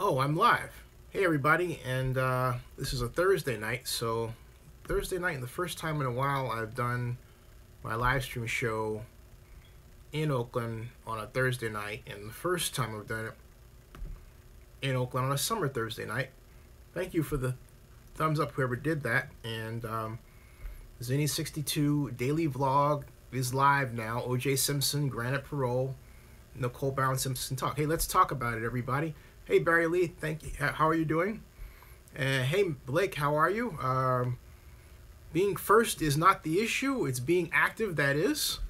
Oh, I'm live. Hey, everybody, and this is a Thursday night. So, Thursday night, the first time in a while I've done my live stream show in Oakland on a Thursday night, and the first time I've done it in Oakland on a summer Thursday night. Thank you for the thumbs up, whoever did that. And Zinny62 Daily Vlog is live now. OJ Simpson, Granite Parole, Nicole Simpson Talk. Hey, let's talk about it, everybody. Hey, Barry Lee, thank you. How are you doing? Hey, Blake, how are you? Being first is not the issue. It's being active that is.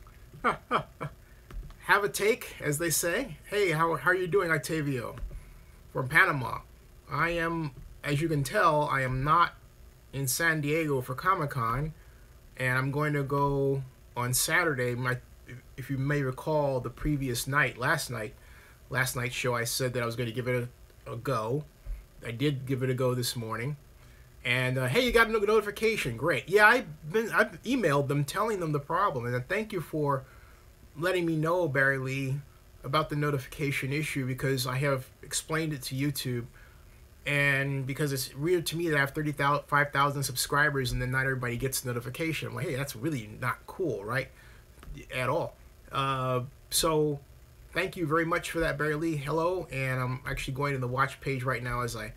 Have a take, as they say. Hey, how are you doing, Octavio? From Panama. I am, as you can tell, I am not in San Diego for Comic-Con, and I'm going to go on Saturday. If you may recall the previous night, last night's show, I said that I was going to give it a go. I did give it a go this morning. And hey, you got a notification. Great. Yeah, I've emailed them telling them the problem. And thank you for letting me know, Barry Lee, about the notification issue, because I have explained it to YouTube. And because it's weird to me that I have 5,000 subscribers and then not everybody gets the notification. I'm like, hey, that's really not cool, right? At all. So thank you very much for that, Barry Lee. Hello, and I'm actually going to the watch page right now as I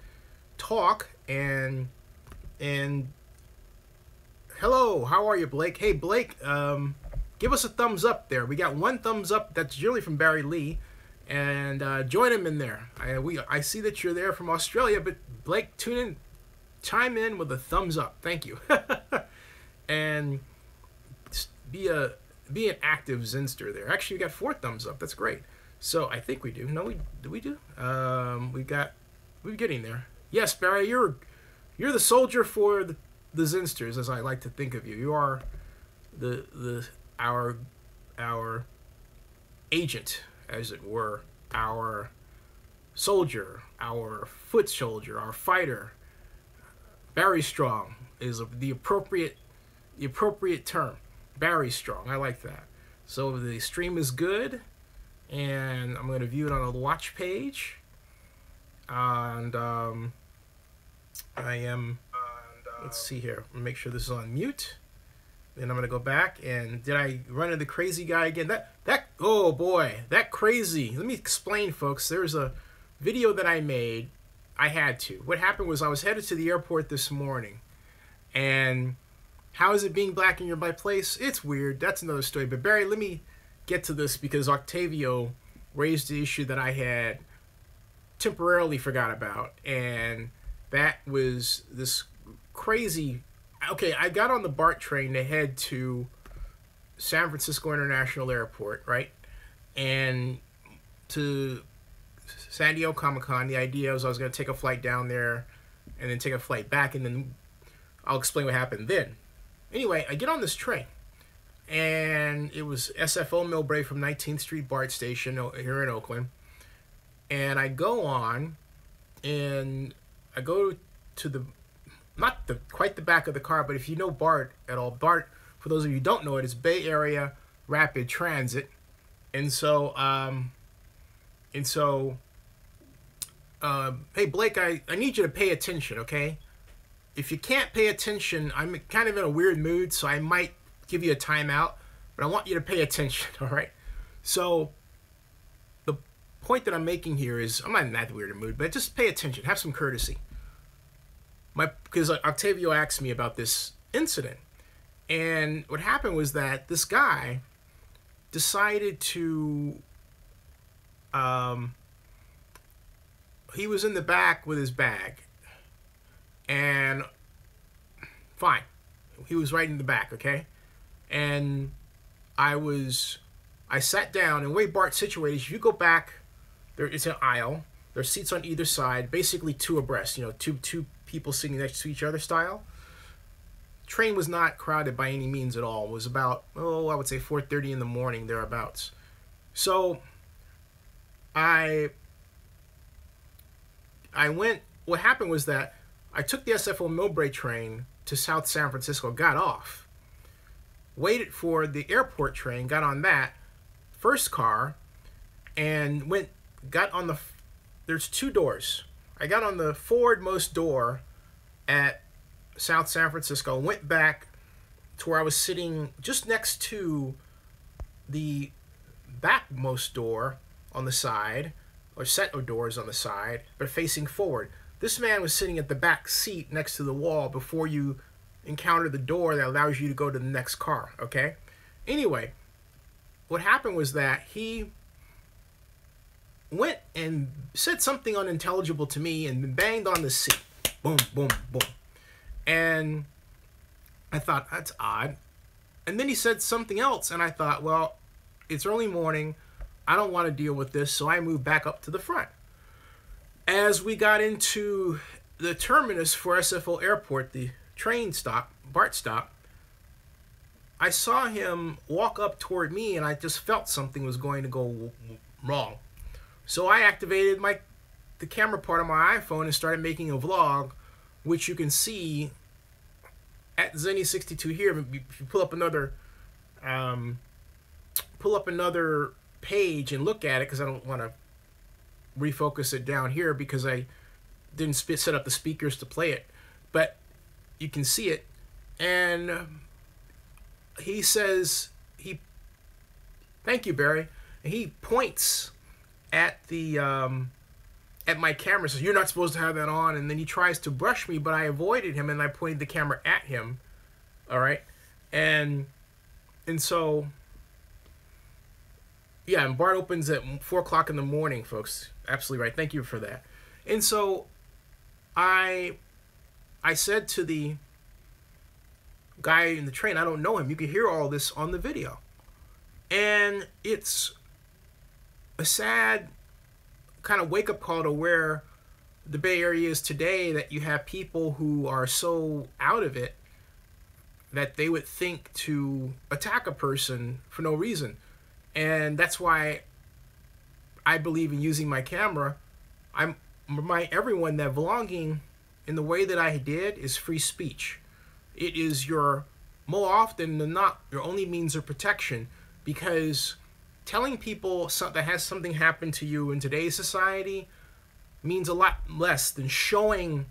talk. And hello, how are you, Blake? Hey, Blake, give us a thumbs up there. We got one thumbs up. That's generally from Barry Lee, and join him in there. I see that you're there from Australia, but Blake, chime in with a thumbs up. Thank you. And be an active Zinster there. Actually, we got 4 thumbs up. That's great. So I think we do. No, we do. We're getting there. Yes, Barry, you're the soldier for the Zinsters, as I like to think of you. You are our agent, as it were, our soldier, our foot soldier, our fighter. Barry Strong is the appropriate term. Barry Strong, I like that. So the stream is good, and I'm going to view it on the watch page. And I am, let's see here, make sure this is on mute. Then I'm going to go back, and did I run into the crazy guy again? Oh boy, that crazy. Let me explain, folks. There's a video that I made. I had to. What happened was I was headed to the airport this morning, and how is it being black in your place? It's weird. That's another story. But Barry, let me get to this because Octavio raised the issue that I had temporarily forgot about. And that was this crazy... Okay, I got on the BART train to head to San Francisco International Airport, right? And to San Diego Comic-Con, the idea was I was going to take a flight down there and then take a flight back, and then I'll explain what happened then. Anyway, I get on this train, and it was SFO Millbrae from 19th Street BART station here in Oakland. And I go on, and I go to not quite the back of the car, but if you know BART at all, BART, for those of you who don't know it, is Bay Area Rapid Transit. And so, hey, Blake, I need you to pay attention, okay? If you can't pay attention, I'm kind of in a weird mood, so I might give you a timeout, but I want you to pay attention, all right? So the point that I'm making here is, I'm not in that weird mood, but just pay attention, have some courtesy. Because Octavio asked me about this incident, and what happened was that this guy decided to, he was in the back with his bag. And fine, he was right in the back, okay? And I sat down, and the way BART's situated, if you go back, it's an aisle. There's seats on either side, basically 2 abreast, you know, two people sitting next to each other style. Train was not crowded by any means at all. It was about, I would say 4:30 in the morning, thereabouts. So I went, what happened was that I took the SFO Millbrae train to South San Francisco, got off, waited for the airport train, got on that first car, and got on the, there's 2 doors. I got on the forwardmost door at South San Francisco, went back to where I was sitting just next to the backmost door on the side, or set of doors on the side, but facing forward. This man was sitting at the back seat next to the wall before you encounter the door that allows you to go to the next car, okay? Anyway, what happened was that he went and said something unintelligible to me and banged on the seat. Boom, boom, boom. And I thought, that's odd. And then he said something else, and I thought, well, it's early morning. I don't want to deal with this, so I moved back up to the front. As we got into the terminus for SFO Airport, the train stop, BART stop, I saw him walk up toward me, and I just felt something was going to go wrong. So I activated the camera part of my iPhone and started making a vlog, which you can see at Zenny62 here. If you pull up another page and look at it, because I don't want to refocus it down here because I didn't set up the speakers to play it, but you can see it. And he says, thank you, Barry, and he points at the at my camera, says, you're not supposed to have that on, and then he tries to brush me, but I avoided him and I pointed the camera at him. All right, and so yeah, and BART opens at 4 o'clock in the morning, folks. Absolutely right. Thank you for that. And so I said to the guy in the train, I don't know him. You can hear all this on the video. And it's a sad kind of wake-up call to where the Bay Area is today, that you have people who are so out of it that they would think to attack a person for no reason. And that's why I believe in using my camera. I remind everyone that vlogging in the way that I did is free speech. It is more often than not, your only means of protection, because telling people that has something happen to you in today's society means a lot less than showing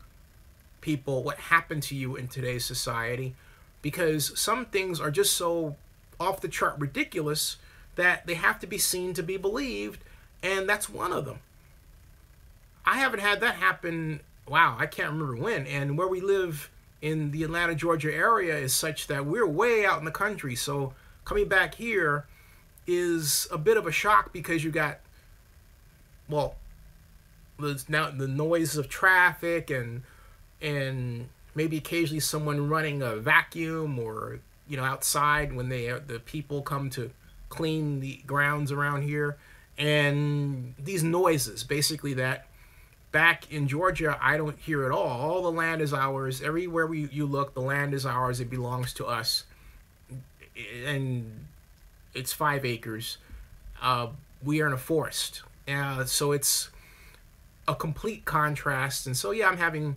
people what happened to you in today's society, because some things are just so off the chart ridiculous that they have to be seen to be believed, and that's one of them. I haven't had that happen, wow, I can't remember when, and where we live in the Atlanta, Georgia area is such that we're way out in the country, so coming back here is a bit of a shock, because you got, well, now the noise of traffic and maybe occasionally someone running a vacuum, or outside when the people come to clean the grounds around here, and these noises basically that back in Georgia I don't hear at all. All the land is ours. Everywhere you look, the land is ours. It belongs to us, and it's 5 acres. We are in a forest, so it's a complete contrast. And so yeah, I'm having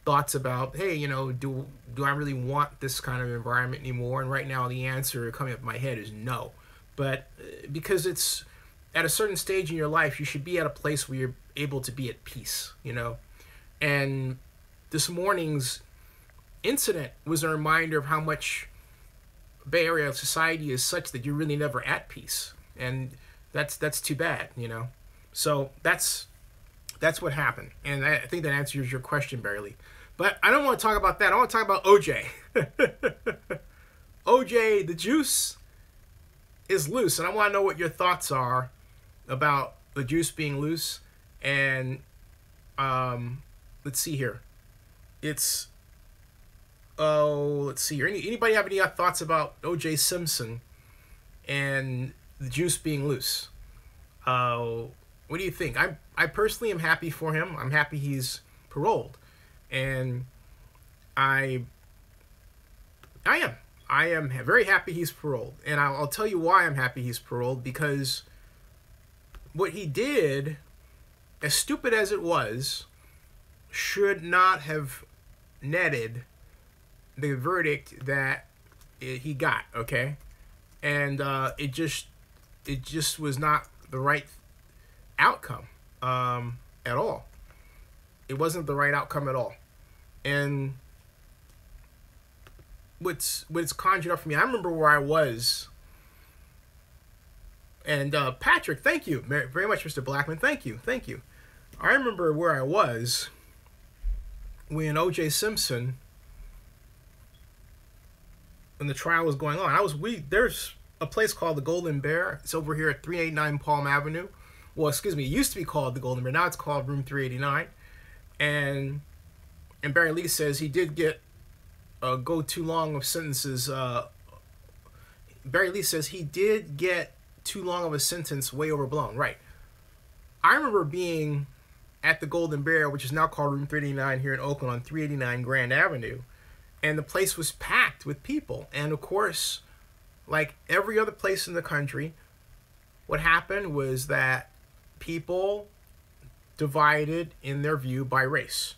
thoughts about, hey, do I really want this kind of environment anymore? And right now the answer coming up in my head is no. But because it's at a certain stage in your life, you should be at a place where you're able to be at peace, And this morning's incident was a reminder of how much Bay Area society is such that you're really never at peace, and that's too bad, So that's what happened, and I think that answers your question, Barely. But I don't want to talk about that. I want to talk about OJ. OJ, the juice is loose, and I want to know what your thoughts are about the juice being loose. And let's see here. Let's see here. Anybody have any thoughts about OJ Simpson and the juice being loose? What do you think? I personally am happy for him. I'm happy he's paroled, and I am very happy he's paroled, and I'll tell you why I'm happy he's paroled. Because what he did, as stupid as it was, should not have netted the verdict that he got, okay? And it just was not the right outcome at all. It wasn't the right outcome at all. And what's conjured up for me, I remember where I was. And Patrick, thank you very much, Mr. Blackman. Thank you. I remember where I was when O.J. Simpson, when the trial was going on. There's a place called the Golden Bear. It's over here at 389 Palm Avenue. Well, excuse me, it used to be called the Golden Bear. Now it's called Room 389. And Barry Lee says he did get go too long of sentences. Barry Lee says he did get too long of a sentence, way overblown. Right. I remember being at the Golden Bear, which is now called Room 389 here in Oakland on 389 Grand Avenue, and the place was packed with people. And of course, like every other place in the country, what happened was that people divided in their view by race.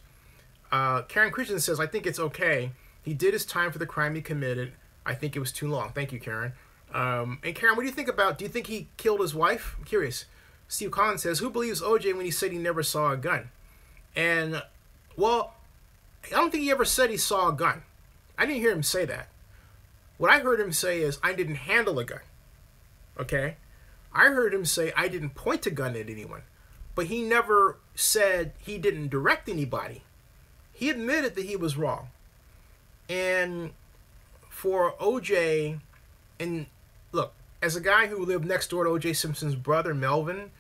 Karen Christian says, I think it's okay. He did his time for the crime he committed. I think it was too long. Thank you, Karen. And Karen, what do you think about, do you think he killed his wife? I'm curious. Steve Collins says, who believes OJ when he said he never saw a gun? And, well, I don't think he ever said he saw a gun. I didn't hear him say that. What I heard him say is, I didn't handle a gun. Okay? I heard him say, I didn't point a gun at anyone. But he never said he didn't direct anybody. He admitted that he was wrong. And for OJ, and look, as a guy who lived next door to O.J. Simpson's brother, Melvin,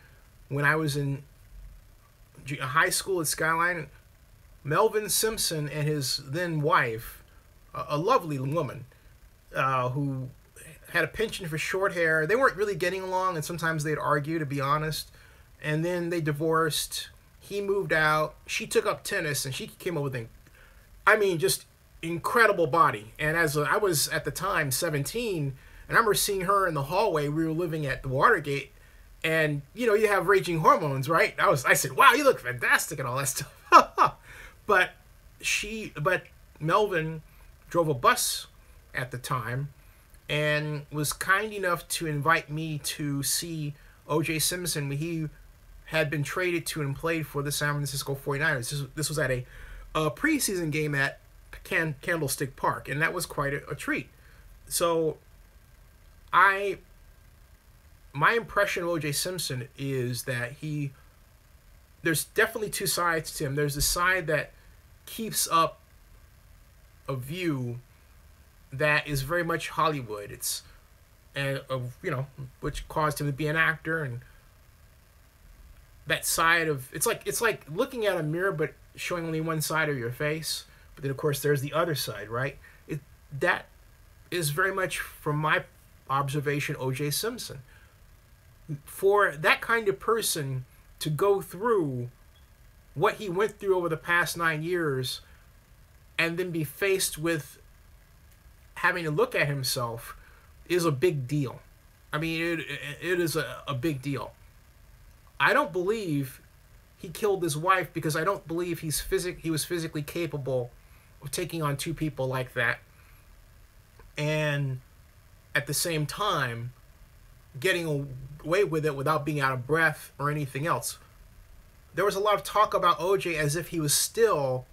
when I was in high school at Skyline, Melvin Simpson and his then wife, a lovely woman, who had a penchant for short hair. They weren't really getting along, and sometimes they'd argue, to be honest. And then they divorced. He moved out. She took up tennis, and she came up with just incredible body. And as I was at the time 17, and I remember seeing her in the hallway. We were living at the Watergate, and you have raging hormones, right? I said, wow, you look fantastic and all that stuff. But Melvin drove a bus at the time and was kind enough to invite me to see O.J. Simpson when he had been traded to and played for the San Francisco 49ers. This was at a preseason game at Candlestick Park, and that was quite a treat. So my impression of O.J. Simpson is that there's definitely two sides to him. There's the side that keeps up a view that is very much Hollywood. Which caused him to be an actor, and that side of it's like looking at a mirror but showing only one side of your face. But then of course there's the other side, right? That is very much, from my observation, O.J. Simpson. For that kind of person to go through what he went through over the past 9 years and then be faced with having to look at himself is a big deal. I mean, it is a big deal. I don't believe he killed his wife because I don't believe he was physically capable of taking on two people like that, and at the same time getting away with it without being out of breath or anything else. There was a lot of talk about OJ as if he was still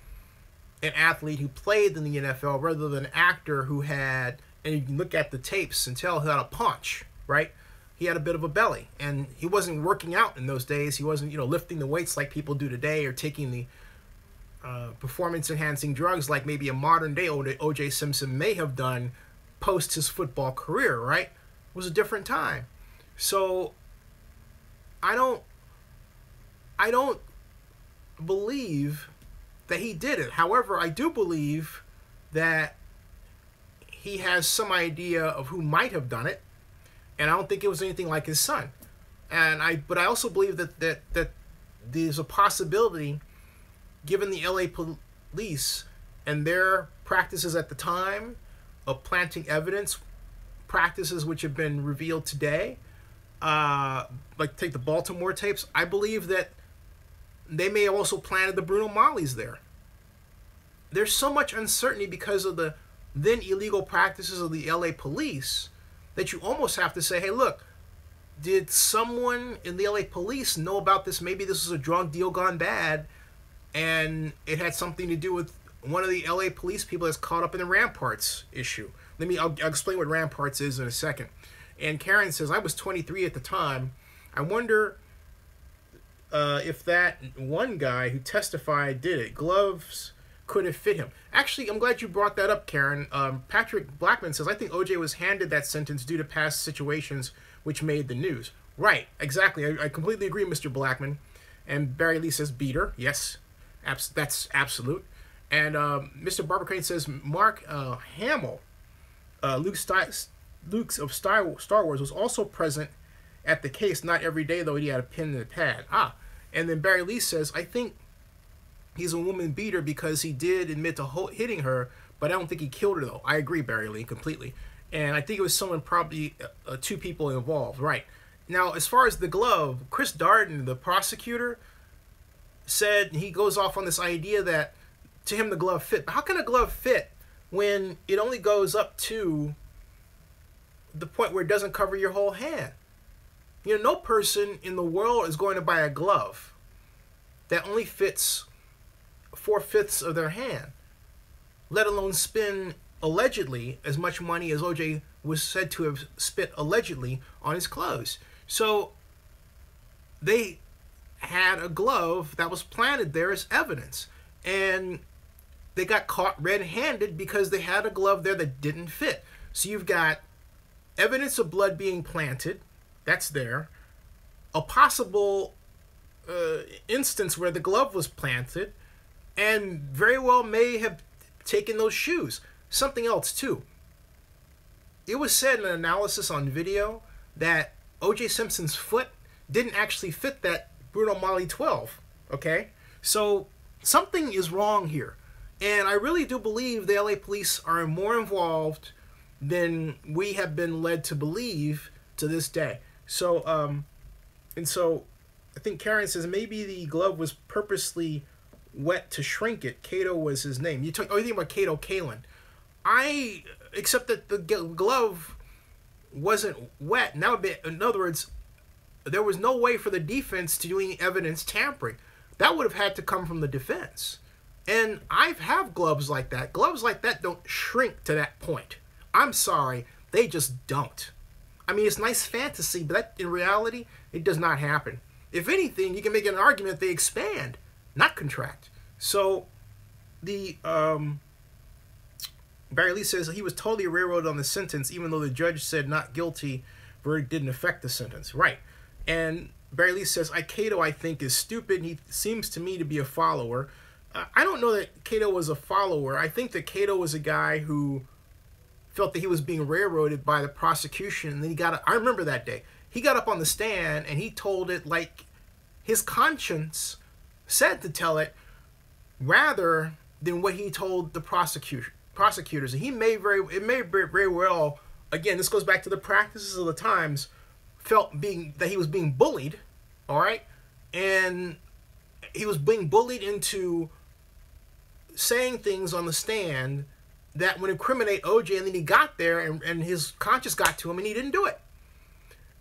an athlete who played in the NFL rather than an actor who had, and you can look at the tapes and tell he had a punch, right? He had a bit of a belly, and he wasn't working out in those days. He wasn't, lifting the weights like people do today, or taking the performance-enhancing drugs like maybe a modern-day O.J. Simpson may have done post his football career, right? It was a different time. So I don't believe that he did it. However, I do believe that he has some idea of who might have done it, and I don't think it was anything like his son. But I also believe that there's a possibility, given the LA police and their practices at the time of planting evidence, practices which have been revealed today, like take the Baltimore tapes, I believe that they may have also planted the Bruno Mollies there. There's so much uncertainty because of the then illegal practices of the LA police that you almost have to say, hey, look, did someone in the LA police know about this? Maybe this was a drug deal gone bad, and it had something to do with one of the LA police people that's caught up in the Ramparts issue. I'll explain what Ramparts is in a second. And Karen says, I was 23 at the time. I wonder if that one guy who testified did it. Gloves could have fit him. Actually, I'm glad you brought that up, Karen. Patrick Blackman says, I think OJ was handed that sentence due to past situations which made the news. Right, exactly. I completely agree, Mr. Blackman. And Barry Lee says, beater. Yes, that's absolute. And Mr. Barbara Crane says, Mark Hamill, Luke of Star Wars, was also present at the case. Not every day, though. He had a pen and a pad. And then Barry Lee says, I think he's a woman beater because he did admit to hitting her, but I don't think he killed her, though. I agree, Barry Lee, completely. And I think it was someone, probably two people involved. Right. Now, as far as the glove, Chris Darden, the prosecutor, said he goes off on this idea that to him the glove fit. But how can a glove fit when it only goes up to the point where it doesn't cover your whole hand? You know, no person in the world is going to buy a glove that only fits 4/5 of their hand, let alone spend allegedly as much money as OJ was said to have spent allegedly on his clothes. So they had a glove that was planted there as evidence, and they got caught red-handed because they had a glove there that didn't fit. So you've got evidence of blood being planted, that's there, a possible instance where the glove was planted, and very well may have taken those shoes. Something else too. It was said in an analysis on video that O.J. Simpson's foot didn't actually fit that Bruno Mali 12. Okay? So something is wrong here. And I really do believe the LA police are more involved than we have been led to believe to this day. So, I think Karen says maybe the glove was purposely wet to shrink it. Cato was his name. You think about Cato Kalin. Except that the glove wasn't wet. Now, in other words, there was no way for the defense to do any evidence tampering. That would have had to come from the defense. And I have gloves like that. Gloves like that don't shrink to that point. I'm sorry, they just don't. I mean, it's nice fantasy, but that, in reality, it does not happen. If anything, you can make an argument they expand, not contract. So, the Barry Lee says he was totally railroaded on the sentence, even though the judge said not guilty. Verdict didn't affect the sentence. Right. And Barry Lee says, Cato, I think, is stupid. He seems to me to be a follower. I don't know that Cato was a follower. I think that Cato was a guy who felt that he was being railroaded by the prosecution. And then I remember that day. He got up on the stand and he told it like his conscience said to tell it, rather than what he told the prosecutors. And it may very well, again, this goes back to the practices of the times, felt that he was being bullied, all right? And he was being bullied into saying things on the stand that would incriminate OJ, and then he got there and his conscience got to him and he didn't do it.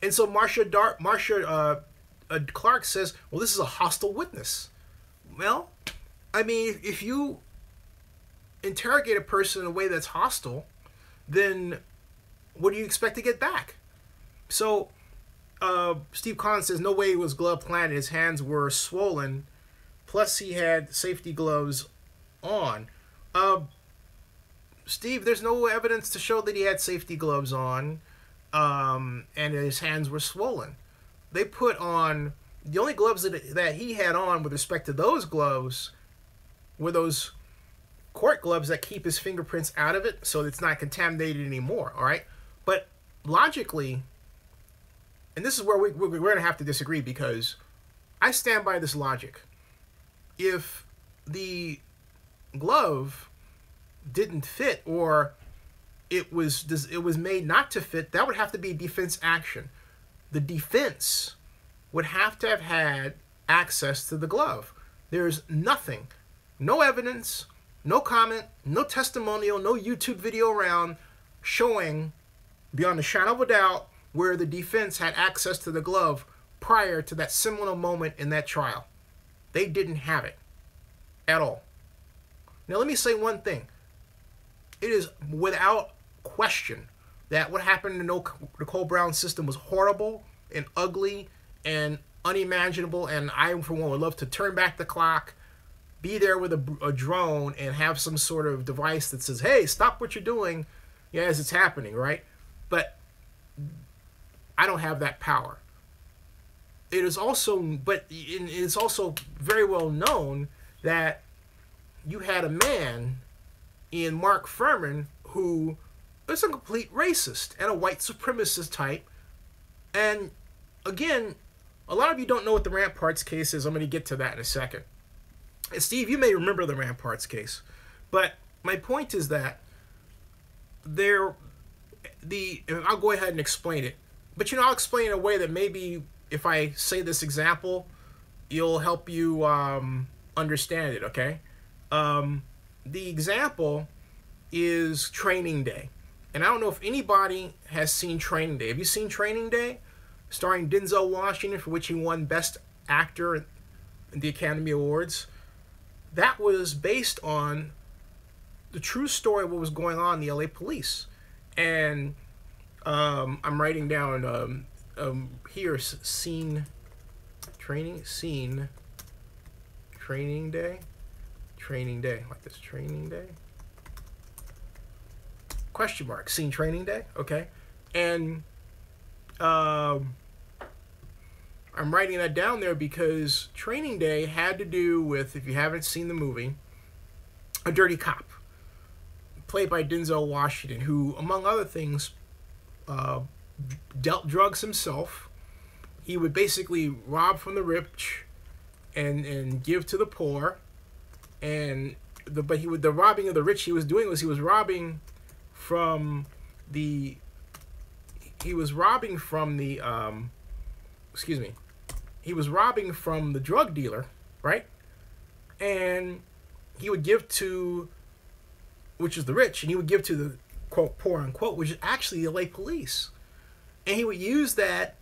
And so Marcia Clark says, well, this is a hostile witness. Well, I mean, if you interrogate a person in a way that's hostile, then what do you expect to get back? So Steve Collins says, no way it was glove planted. His hands were swollen. Plus, he had safety gloves on. Steve, there's no evidence to show that he had safety gloves on and his hands were swollen. They put on, the only gloves that he had on with respect to those gloves were those court gloves that keep his fingerprints out of it so it's not contaminated anymore, all right? But logically, and this is where we're going to have to disagree, because I stand by this logic. If the glove didn't fit, or it was made not to fit, that would have to be defense action. The defense would have to have had access to the glove. There's nothing, no evidence, no comment, no testimonial, no YouTube video around showing beyond a shadow of a doubt where the defense had access to the glove prior to that seminal moment in that trial. They didn't have it. at all. Now, let me say one thing. It is without question that what happened in the Nicole Brown system was horrible and ugly and unimaginable, and I, for one, would love to turn back the clock, be there with a drone, and have some sort of device that says, hey, stop what you're doing, yeah, as it's happening, right? But I don't have that power. It is also very well known that you had a man in Mark Fuhrman who is a complete racist and a white supremacist type. And again, a lot of you don't know what the Ramparts case is. I'm going to get to that in a second. And Steve, you may remember the Ramparts case, but my point is that I'll go ahead and explain it. But I'll explain in a way that maybe if I say this example, it'll help you understand it, okay? The example is Training Day. And I don't know if anybody has seen Training Day. Have you seen Training Day? Starring Denzel Washington, for which he won Best Actor in the Academy Awards. That was based on the true story of what was going on in the LA police. And I'm writing down here, Training Day, like this, Training Day, question mark, seen Training Day, okay, and I'm writing that down there because Training Day had to do with, if you haven't seen the movie, a dirty cop, played by Denzel Washington, who, among other things, dealt drugs himself. He would basically rob from the rich and give to the poor. And the robbing of the rich he was doing was he was robbing from the drug dealer, right? And he would give to, which is the rich, and he would give to the quote poor unquote, which is actually the LA police. And he would use that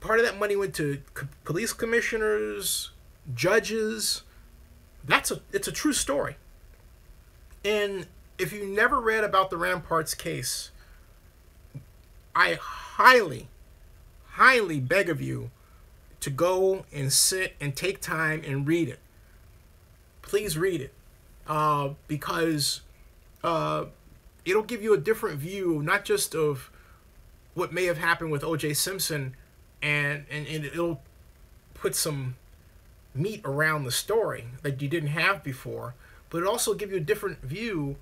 part of that money went to police commissioners, judges. It's a true story. And if you never read about the Ramparts case, I highly, highly beg of you to go and sit and take time and read it. Please read it, because it'll give you a different view, not just of what may have happened with O.J. Simpson, and it'll put some meat around the story that you didn't have before, but it'll also give you a different view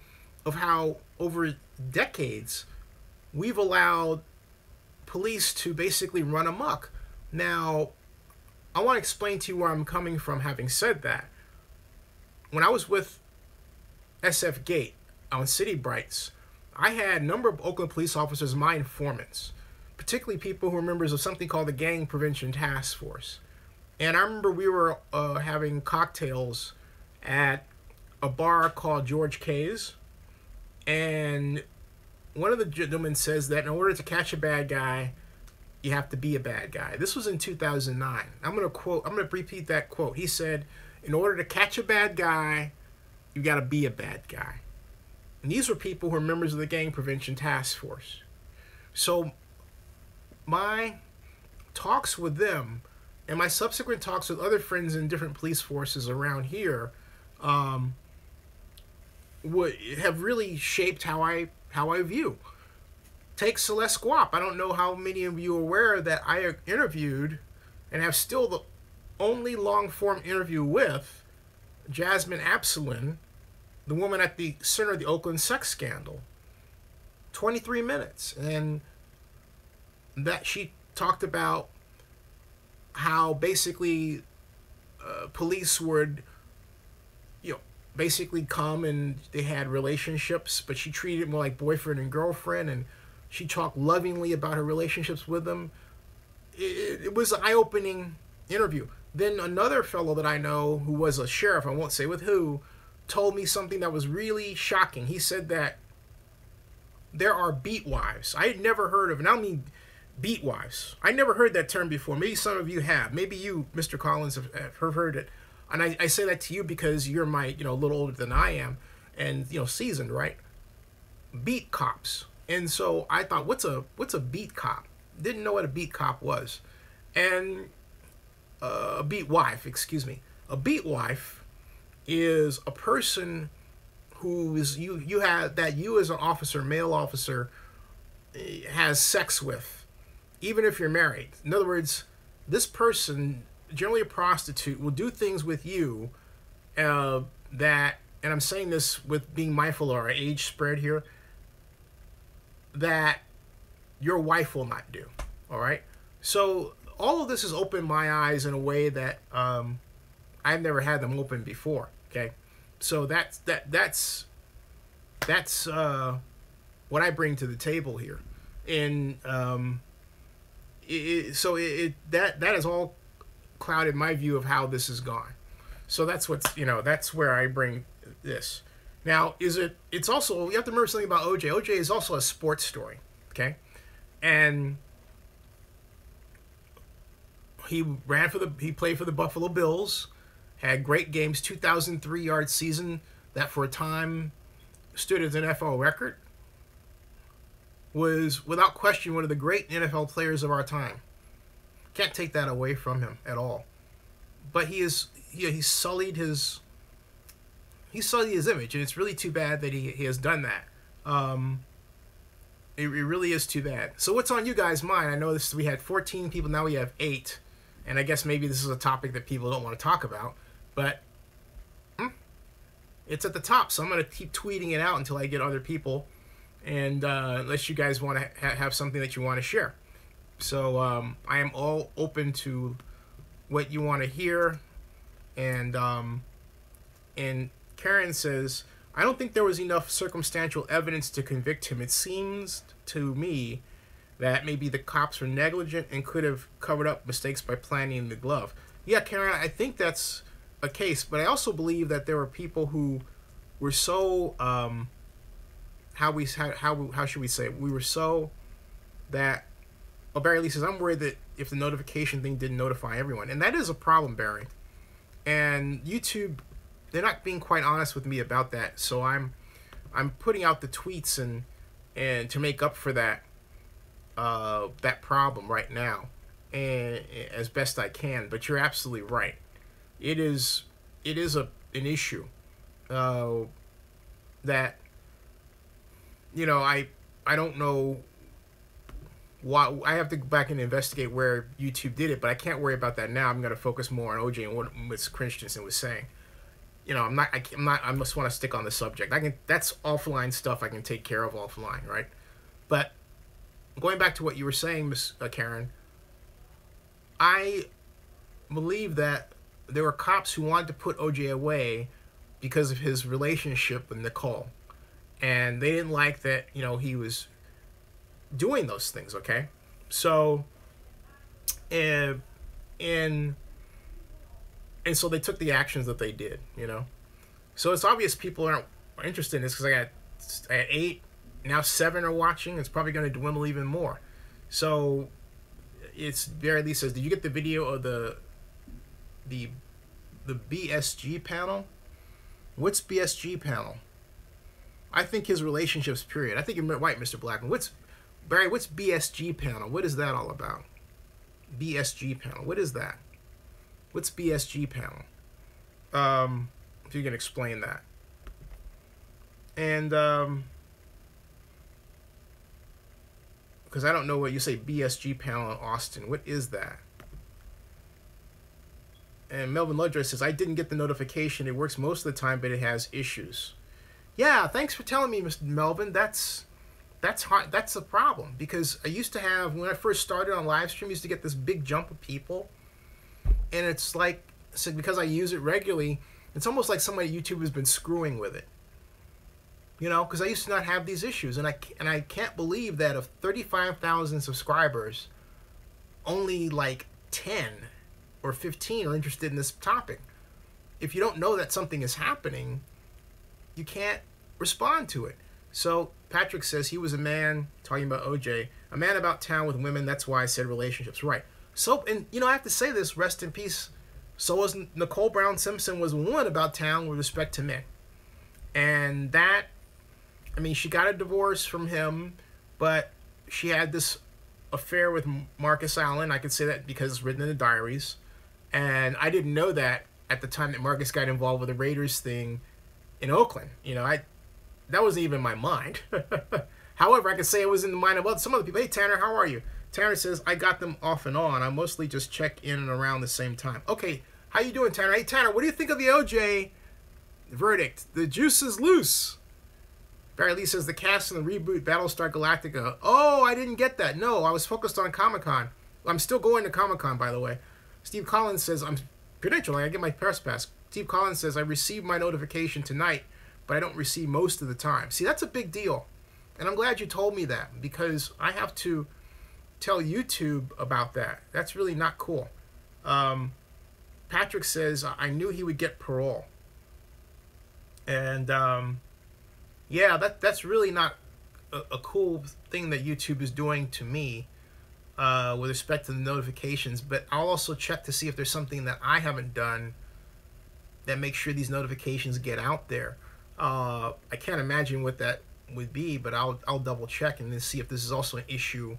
of how over decades we've allowed police to basically run amok. Now, I want to explain to you where I'm coming from having said that. When I was with SF Gate on City Brights, I had a number of Oakland police officers, my informants, particularly people who were members of something called the Gang Prevention Task Force. And I remember we were having cocktails at a bar called George K's, and one of the gentlemen says that in order to catch a bad guy, you have to be a bad guy. This was in 2009. I'm going to repeat that quote. He said, in order to catch a bad guy, you got to be a bad guy. And these were people who were members of the Gang Prevention Task Force. So my talks with them and my subsequent talks with other friends in different police forces around here would have really shaped how I view. Take Celeste Guap. I don't know how many of you are aware that I interviewed and have still the only long-form interview with Jasmine Absalin, the woman at the center of the Oakland sex scandal. 23 minutes. And that she talked about how basically police would, basically come and they had relationships, but she treated it more like boyfriend and girlfriend, and she talked lovingly about her relationships with them. It was an eye-opening interview. Then another fellow that I know who was a sheriff, I won't say with who, told me something that was really shocking. He said that there are beat wives. I had never heard of, and I don't mean beat wives. I never heard that term before. Maybe some of you have. Maybe you, Mr. Collins, have heard it. and I say that to you because you're my, a little older than I am, and seasoned, right? Beat cops. And so I thought, what's a beat cop? Didn't know what a beat cop was. And a beat wife, excuse me. A beat wife is a person who is you have that you as an officer, male officer, has sex with, even if you're married. In other words, this person, generally a prostitute, will do things with you that, and I'm saying this with being mindful of our age spread here, that your wife will not do. All right. So all of this has opened my eyes in a way that I've never had them open before. Okay. So that's what I bring to the table here, and that has all clouded my view of how this has gone. So that's that's where I bring this. Now, it's also, you have to remember something about OJ. OJ is also a sports story, okay? And he played for the Buffalo Bills, had great games, 2,003-yard season that for a time stood as an NFL record, was without question one of the great NFL players of our time. Can't take that away from him at all. But he sullied his image, and it's really too bad that he has done that. It really is too bad. So what's on you guys' mind? I know we had 14 people, now we have 8, and I guess maybe this is a topic that people don't want to talk about, but it's at the top, so I'm going to keep tweeting it out until I get other people, and unless you guys want to have something that you want to share. So I am all open to what you want to hear, and Karen says, I don't think there was enough circumstantial evidence to convict him. It seems to me that maybe the cops were negligent and could have covered up mistakes by planting the glove. Yeah, Karen, I think that's a case, but I also believe that there were people who were so how should we say it? We were so that Barry Lee says, I'm worried that if the notification thing didn't notify everyone, and that is a problem, Barry. And YouTube, they're not being quite honest with me about that, so I'm putting out the tweets and to make up for that that problem right now, and as best I can. But you're absolutely right. It is an issue that I don't know why. I have to go back and investigate where YouTube did it, but I can't worry about that now. I'm going to focus more on OJ and what Ms. Christensen was saying. I just want to stick on the subject. That's offline stuff I can take care of offline, right? But going back to what you were saying, Miss Karen, I believe that there were cops who wanted to put OJ away because of his relationship with Nicole, and they didn't like that he was doing those things. Okay, so and so they took the actions that they did, So it's obvious people aren't interested in this, because I got 8, now 7 are watching. It's probably going to dwindle even more. So it's Barry Lee says, did you get the video of the BSG panel? What's BSG panel? I think his relationships, period. I think you're right, Mr. Blackman. What's BSG panel? What is that all about? BSG panel. What is that? What's BSG panel? If you can explain that. And because I don't know what you say, BSG panel in Austin. What is that? And Melvin Ludger says, I didn't get the notification. It works most of the time, but it has issues. Yeah, thanks for telling me, Mr. Melvin. That's hard. That's a problem, because I used to have, when I first started on live stream, I used to get this big jump of people, and it's like, so because I use it regularly, it's almost like somebody at YouTube has been screwing with it. Because I used to not have these issues, and I can't believe that of 35,000 subscribers, only like 10 or 15 are interested in this topic. If you don't know that something is happening, you can't respond to it. So Patrick says he was a man, talking about OJ, a man about town with women. That's why I said relationships. Right. So, and I have to say this, rest in peace, So was Nicole Brown Simpson was one about town with respect to men. And that, I mean, she got a divorce from him, but she had this affair with Marcus Allen. I could say that because it's written in the diaries. And I didn't know that at the time that Marcus got involved with the Raiders thing in Oakland. You know, that wasn't even in my mind. However, I could say it was in the mind of some other people. Hey, Tanner, how are you? Tanner says, I got them off and on. I mostly just check in and around the same time. Okay, how you doing, Tanner? Hey, Tanner, what do you think of the OJ verdict? The juice is loose. Barry Lee says, the cast in the reboot Battlestar Galactica. Oh, I didn't get that. No, I was focused on Comic-Con. I'm still going to Comic-Con, by the way. Steve Collins says, I'm credentialing. I get my press pass. Steve Collins says, I received my notification tonight, but I don't receive most of the time. See, that's a big deal. And I'm glad you told me that, because I have to tell YouTube about that. That's really not cool. Patrick says, I knew he would get parole. And, yeah, that's really not a cool thing that YouTube is doing to me with respect to the notifications. But I'll also check to see if there's something that I haven't done that makes sure these notifications get out there. I can't imagine what that would be, but I'll double check and then see if this is also an issue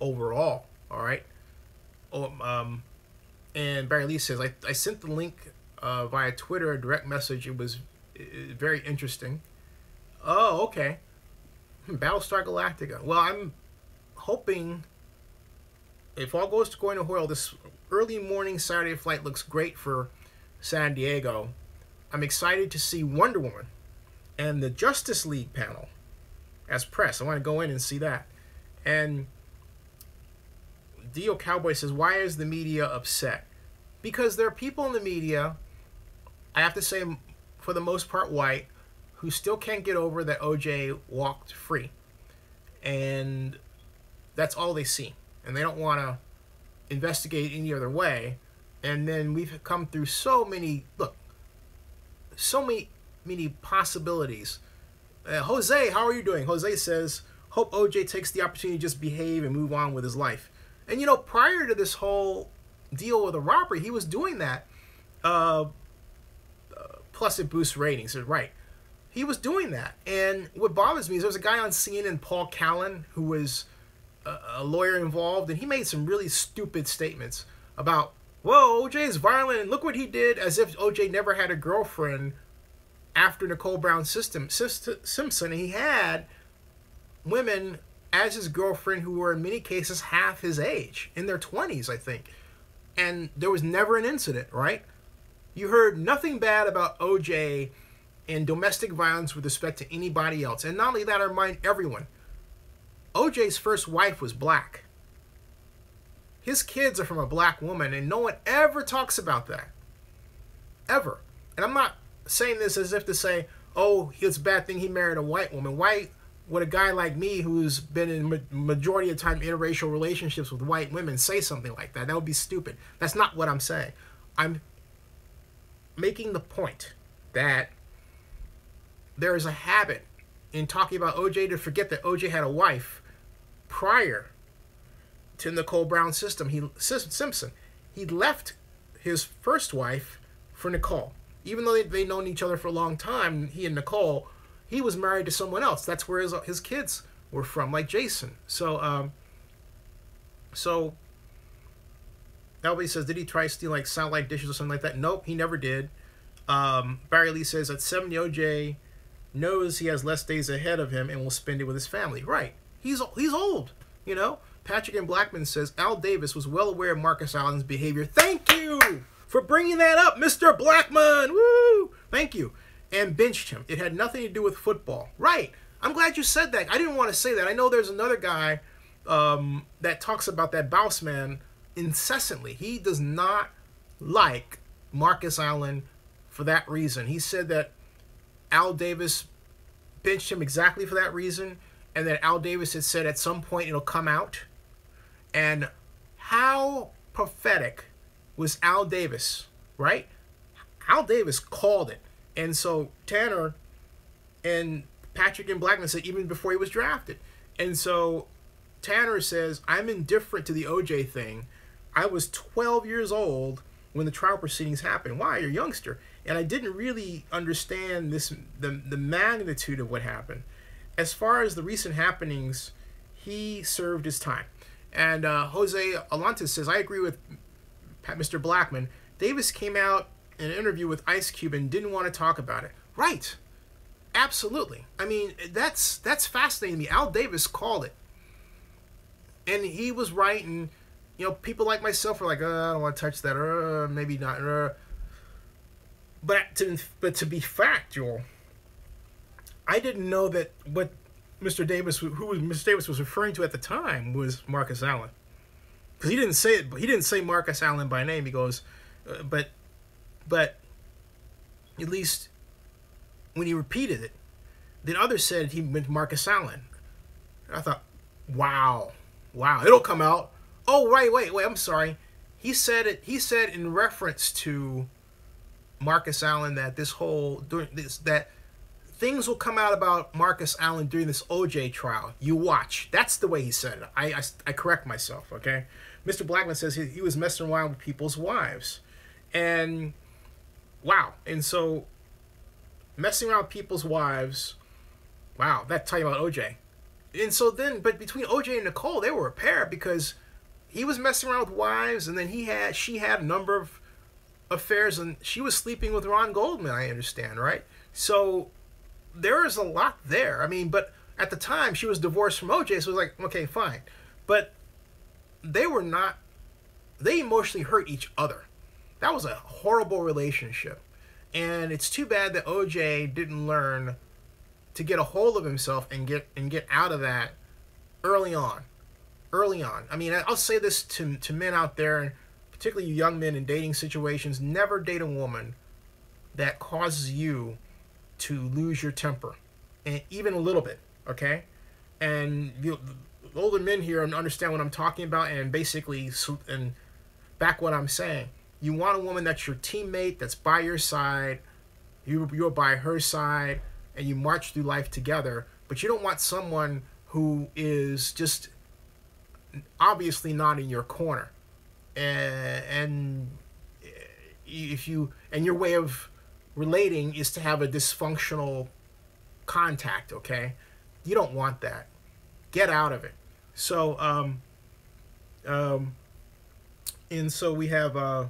overall. All right. And Barry Lee says, I sent the link via Twitter, a direct message. It was very interesting. Oh, okay. Battlestar Galactica. Well, I'm hoping, if all goes according to Hoyle, this early morning Saturday flight looks great for San Diego. I'm excited to see Wonder Woman and the Justice League panel as press. I want to go in and see that. And Dio Cowboy says, why is the media upset? Because there are people in the media, I have to say, for the most part white, who still can't get over that OJ walked free. And that's all they see. And they don't want to investigate any other way. And then we've come through so many, so many possibilities. Jose, how are you doing? Jose says, hope OJ takes the opportunity to just behave and move on with his life. And, you know, prior to this whole deal with the robbery, he was doing that. Plus it boosts ratings. Right. He was doing that. And what bothers me is there's a guy on CNN, Paul Callan, who was a lawyer involved, and he made some really stupid statements about, whoa, OJ is violent, and look what he did, as if OJ never had a girlfriend after Nicole Brown Simpson. And he had women as his girlfriend who were in many cases half his age, in their 20s, I think. And there was never an incident, right? You heard nothing bad about OJ and domestic violence with respect to anybody else. And not only that, I remind everyone, OJ's first wife was black. His kids are from a black woman, and no one ever talks about that. Ever. And I'm not saying this as if to say, oh, it's a bad thing he married a white woman. Why would a guy like me, who's been in majority of the time interracial relationships with white women, say something like that? That would be stupid. That's not what I'm saying. I'm making the point that there is a habit in talking about OJ to forget that OJ had a wife prior to Nicole Brown Simpson. He left his first wife for Nicole. Even though they'd known each other for a long time, he and Nicole, he was married to someone else. That's where his kids were from, like Jason. So Elby says, did he try to steal like satellite dishes or something like that? Nope, he never did. Barry Lee says, at 70, OJ knows he has less days ahead of him and will spend it with his family. Right. He's old, you know. Patrick and Blackman says, Al Davis was well aware of Marcus Allen's behavior. Thank you for bringing that up, Mr. Blackman. Woo! Thank you. And benched him. It had nothing to do with football. Right. I'm glad you said that. I didn't want to say that. I know there's another guy that talks about that Bouse man incessantly. He does not like Marcus Allen for that reason. He said that Al Davis benched him exactly for that reason, and that Al Davis had said at some point it'll come out. And how pathetic was Al Davis, right? Al Davis called it. And so Tanner and Patrick and Blackman said even before he was drafted. And so Tanner says, I'm indifferent to the OJ thing. I was 12 years old when the trial proceedings happened. Why? You're a youngster. And I didn't really understand the magnitude of what happened. As far as the recent happenings, he served his time. And Jose Alantes says, I agree with Mr. Blackman. Davis came out in an interview with Ice Cube and didn't want to talk about it. Right. Absolutely. I mean, that's fascinating to me. Al Davis called it. And he was right. And, you know, people like myself are like, I don't want to touch that. Maybe not. But to be factual, I didn't know that what Mr. Davis was referring to at the time was Marcus Allen, because he didn't say it. He didn't say Marcus Allen by name. He goes, but at least when he repeated it, then others said he meant Marcus Allen. And I thought, wow, it'll come out. Oh, wait, I'm sorry. He said it. He said in reference to Marcus Allen that that things will come out about Marcus Allen during this OJ trial. You watch. That's the way he said it. I correct myself, okay? Mr. Blackman says he was messing around with people's wives. And, wow. And so, messing around with people's wives, wow, that's talking about OJ. And so then, but between OJ and Nicole, they were a pair, because he was messing around with wives, and then she had a number of affairs, and she was sleeping with Ron Goldman, I understand, right? So there is a lot there. I mean, but at the time she was divorced from OJ, so it was like, okay, fine. But they emotionally hurt each other. That was a horrible relationship. And it's too bad that OJ didn't learn to get a hold of himself and get out of that early on. I mean, I'll say this to men out there, and particularly young men in dating situations: never date a woman that causes you to lose your temper, and even a little bit, okay? And the older men here understand what I'm talking about, and basically, and back what I'm saying. You want a woman that's your teammate, that's by your side, you're by her side, and you march through life together. But you don't want someone who is just obviously not in your corner, and your way of relating is to have a dysfunctional contact, okay? You don't want that. Get out of it. So and so we have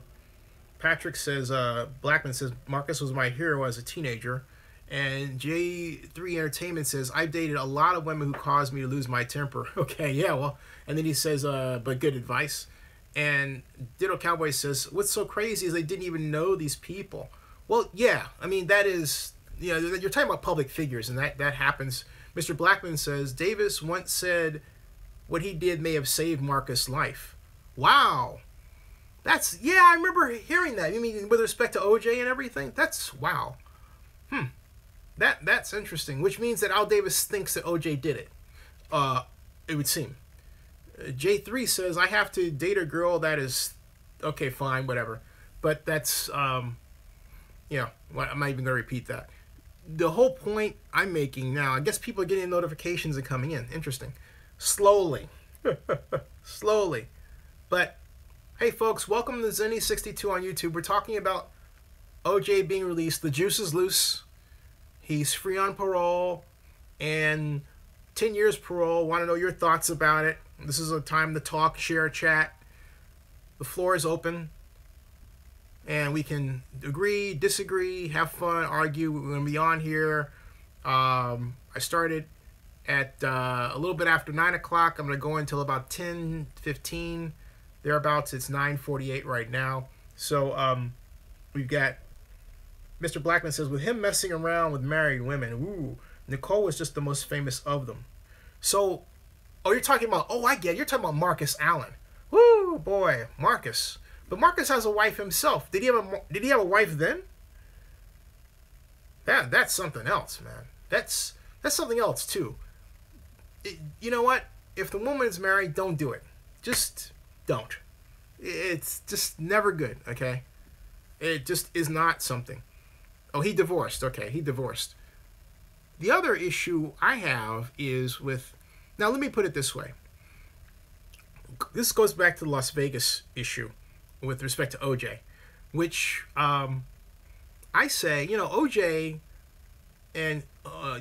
Patrick says, Blackman says, Marcus was my hero as a teenager. And J3 Entertainment says, I've dated a lot of women who caused me to lose my temper. Okay, yeah, well, and then he says, but good advice. And Ditto Cowboy says, what's so crazy is they didn't even know these people. Well, yeah, I mean, that is, you know, you're talking about public figures, and that happens. Mr. Blackman says, Davis once said what he did may have saved Marcus' life. Wow. Yeah, I remember hearing that. You mean with respect to OJ and everything? That's, wow. That's interesting, which means that Al Davis thinks that OJ did it. It would seem. J3 says, I have to date a girl that is, okay, fine, whatever. But that's, you know, I'm not even going to repeat that. The whole point I'm making now, I guess people are getting notifications and coming in. Interesting. Slowly. Slowly. But, hey folks, welcome to Zenny62 on YouTube. We're talking about OJ being released. The juice is loose. He's free on parole, and 10 years parole. Want to know your thoughts about it. This is a time to talk, share, chat. The floor is open, and we can agree, disagree, have fun, argue. We're going to be on here. I started at a little bit after 9 o'clock. I'm going to go until about 10:15, thereabouts. It's 9:48 right now. So we've got Mr. Blackman says, with him messing around with married women, ooh, Nicole was just the most famous of them. So, oh, you're talking about, oh, I get it. You're talking about Marcus Allen. Woo, boy, Marcus. But Marcus has a wife himself. Did he have a wife then? That's something else, man. That's something else, too. You know what? If the woman is married, don't do it. Just don't. It's just never good, okay? It just is not something. Oh, he divorced. Okay, he divorced. The other issue I have is with... Now, let me put it this way. This goes back to the Las Vegas issue with respect to OJ. which I say, you know, OJ and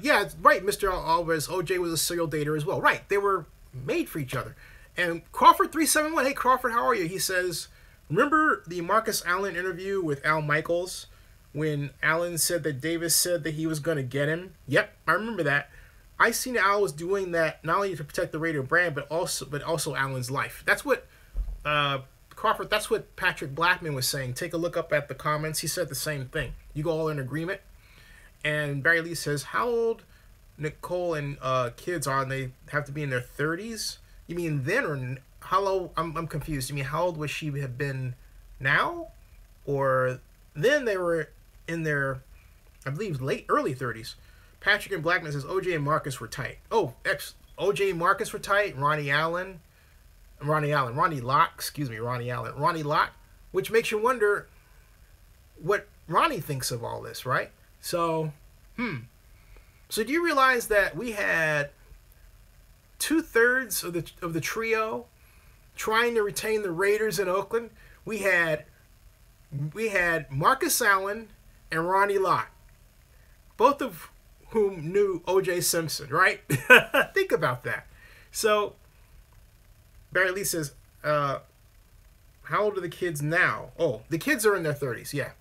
yeah, right, Mr. Alvarez, OJ was a serial dater as well. Right, they were made for each other. And Crawford 371, hey Crawford, how are you? He says, remember the Marcus Allen interview with Al Michaels when Allen said that Davis said that he was going to get him? Yep, I remember that. I seen Al was doing that not only to protect the radio brand, but also Allen's life. That's what Crawford. That's what Patrick Blackman was saying. Take a look up at the comments. He said the same thing. You go all in agreement. And Barry Lee says, how old Nicole and kids are? They have to be in their 30s. You mean then or how old? I'm confused. You mean how old would she have been now, or then they were in their, I believe, early 30s? Patrick and Blackman says OJ and Marcus were tight. Oh, OJ and Marcus were tight. Ronnie Lott, which makes you wonder what Ronnie thinks of all this, right? So, So do you realize that we had 2/3 of the trio trying to retain the Raiders in Oakland? We had Marcus Allen and Ronnie Lott, both of whom knew O.J. Simpson, right? Think about that. So Barry Lee says, how old are the kids now? Oh, the kids are in their 30s, yeah.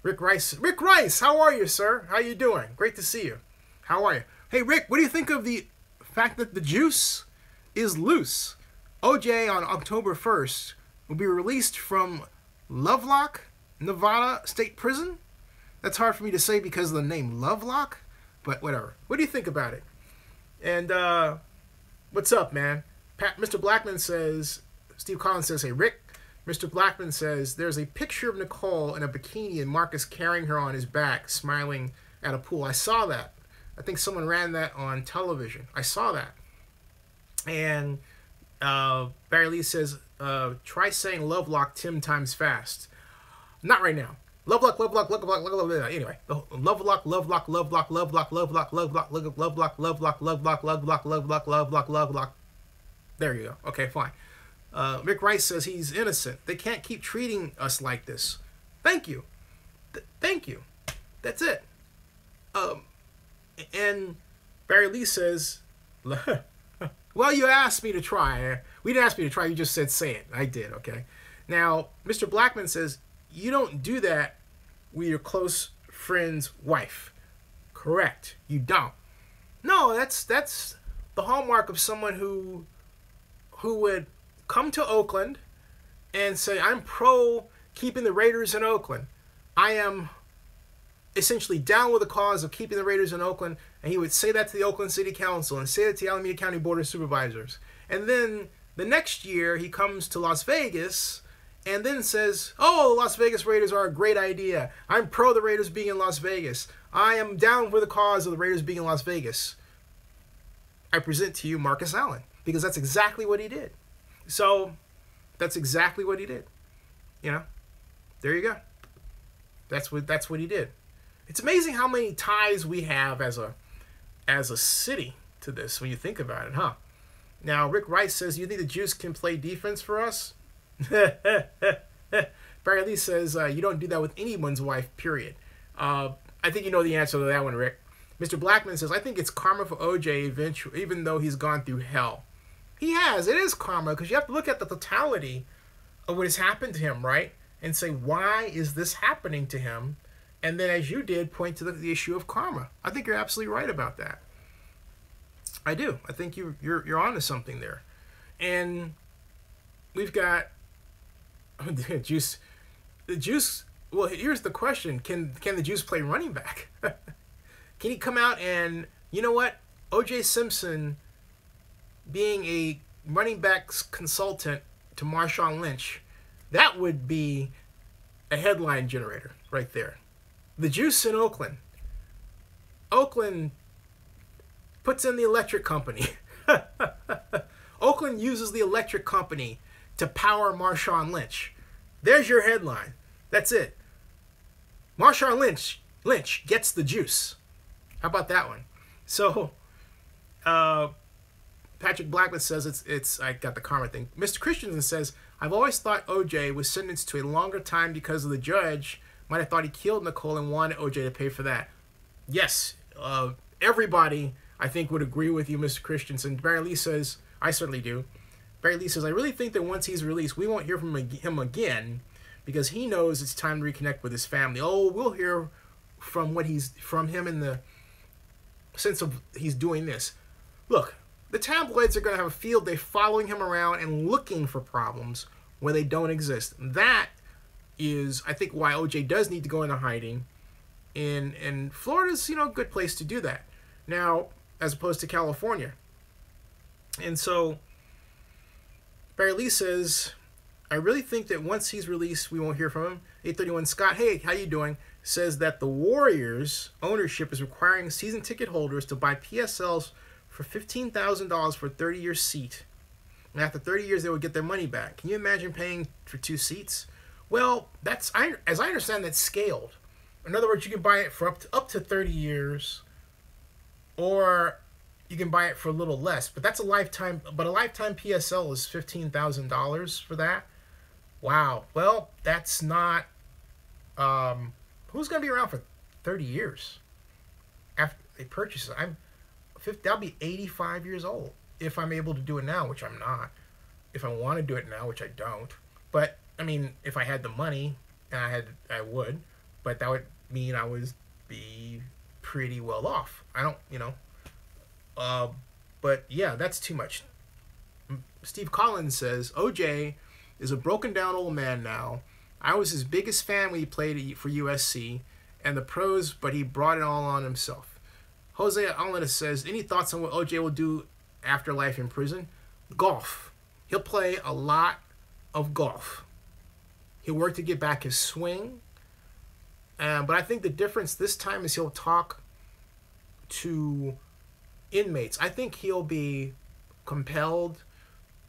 Rick Rice, how are you, sir? How you doing? Great to see you. How are you? Hey, Rick, what do you think of the fact that the juice is loose? OJ on October 1st will be released from Lovelock, Nevada State Prison. That's hard for me to say because of the name Lovelock, but whatever. What do you think about it? And what's up, man? Mr. Blackman says, Steve Collins says, hey, Rick. Mr. Blackman says, there's a picture of Nicole in a bikini and Marcus carrying her on his back, smiling at a pool. I saw that. I think someone ran that on television. I saw that. And Barry Lee says, try saying Lovelock 10 times fast. Not right now. Lovelock. Anyway, Lovelock. There you go. Okay, fine. Rick Rice says he's innocent. They can't keep treating us like this. Thank you. Thank you. That's it. And Barry Lee says, well, you asked me to try. We didn't ask me to try. You just said say it. I did, okay? Now, Mr. Blackman says, you don't do that with your close friend's wife. Correct. You don't. No, that's the hallmark of someone who would come to Oakland and say, I'm pro keeping the Raiders in Oakland. I am essentially down with the cause of keeping the Raiders in Oakland, and he would say that to the Oakland City Council and say that to the Alameda County Board of Supervisors. And then the next year he comes to Las Vegas and then says, oh, the Las Vegas Raiders are a great idea. I'm pro the Raiders being in Las Vegas. I am down with the cause of the Raiders being in Las Vegas. I present to you Marcus Allen, because that's exactly what he did. So that's exactly what he did. You know, there you go. That's what he did. It's amazing how many ties we have as a city to this when you think about it, huh? Now, Rick Rice says, you think the Juice can play defense for us? Barry Lee says, you don't do that with anyone's wife, period. I think you know the answer to that one, Rick. Mr. Blackman says, I think it's karma for OJ eventually, even though he's gone through hell. He has. It is karma, because you have to look at the totality of what has happened to him, right? And say, why is this happening to him? And then, as you did, point to the issue of karma. I think you're absolutely right about that. I do. I think you're onto something there. And we've got Juice. The Juice. Well, here's the question: Can the Juice play running back? Can he come out and, you know what, O.J. Simpson being a running backs consultant to Marshawn Lynch, that would be a headline generator right there. The Juice in Oakland. Oakland puts in the electric company. Oakland uses the electric company to power Marshawn Lynch. There's your headline. That's it. Marshawn Lynch gets the juice. How about that one? So, Patrick Blackman says it's I got the karma thing. Mr. Christensen says, I've always thought OJ was sentenced to a longer time because of the judge might have thought he killed Nicole and wanted OJ to pay for that. Yes, everybody, I think, would agree with you, Mr. Christensen. Barry Lee says, I certainly do. Barry Lee says, I really think that once he's released, we won't hear from him again because he knows it's time to reconnect with his family. Oh, we'll hear from him in the sense of he's doing this. Look, the tabloids are going to have a field day following him around and looking for problems where they don't exist. That is, I think, why OJ does need to go into hiding. And Florida's, a good place to do that. Now, as opposed to California. And so, Barry Lee says, I really think that once he's released, we won't hear from him. 831 Scott, hey, how you doing? Says that the Warriors ownership is requiring season ticket holders to buy PSLs for $15,000 for a 30-year seat. And after 30 years, they would get their money back. Can you imagine paying for 2 seats? Well, as I understand, that's scaled. In other words, you can buy it for up to 30 years, or you can buy it for a little less. But that's a lifetime. But a lifetime PSL is $15,000 for that. Wow. Well, that's not. Who's going to be around for 30 years after they purchase it? I'll be 85 years old if I'm able to do it now, which I'm not. If I want to do it now, which I don't. But I mean, if I had the money, and I would. But that would mean I would be pretty well off. I don't, but yeah, that's too much. Steve Collins says, OJ is a broken down old man now. I was his biggest fan when he played for USC and the pros, but he brought it all on himself. Jose Alana says, any thoughts on what OJ will do after life in prison? Golf. He'll play a lot of golf. He'll work to get back his swing. But I think the difference this time is he'll talk to inmates. I think he'll be compelled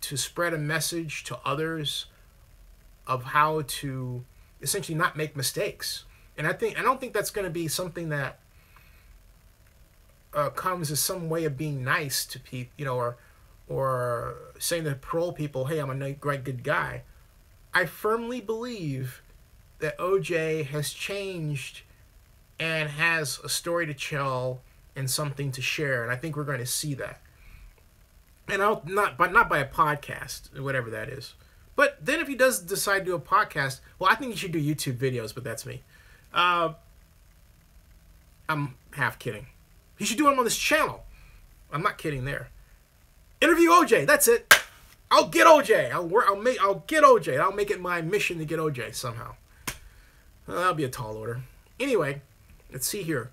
to spread a message to others of how to essentially not make mistakes. And I don't think that's going to be something that comes as some way of being nice to people, or saying to parole people, hey, I'm a great good guy. I firmly believe that OJ has changed and has a story to tell and something to share, and I think we're going to see that. And not by a podcast, whatever that is. But then if he does decide to do a podcast, well, I think he should do YouTube videos, but that's me. I'm half kidding. He should do them on this channel. I'm not kidding there. Interview OJ. That's it. I'll get OJ. I'll get OJ. I'll make it my mission to get OJ somehow. Well, that'll be a tall order. Anyway, let's see here.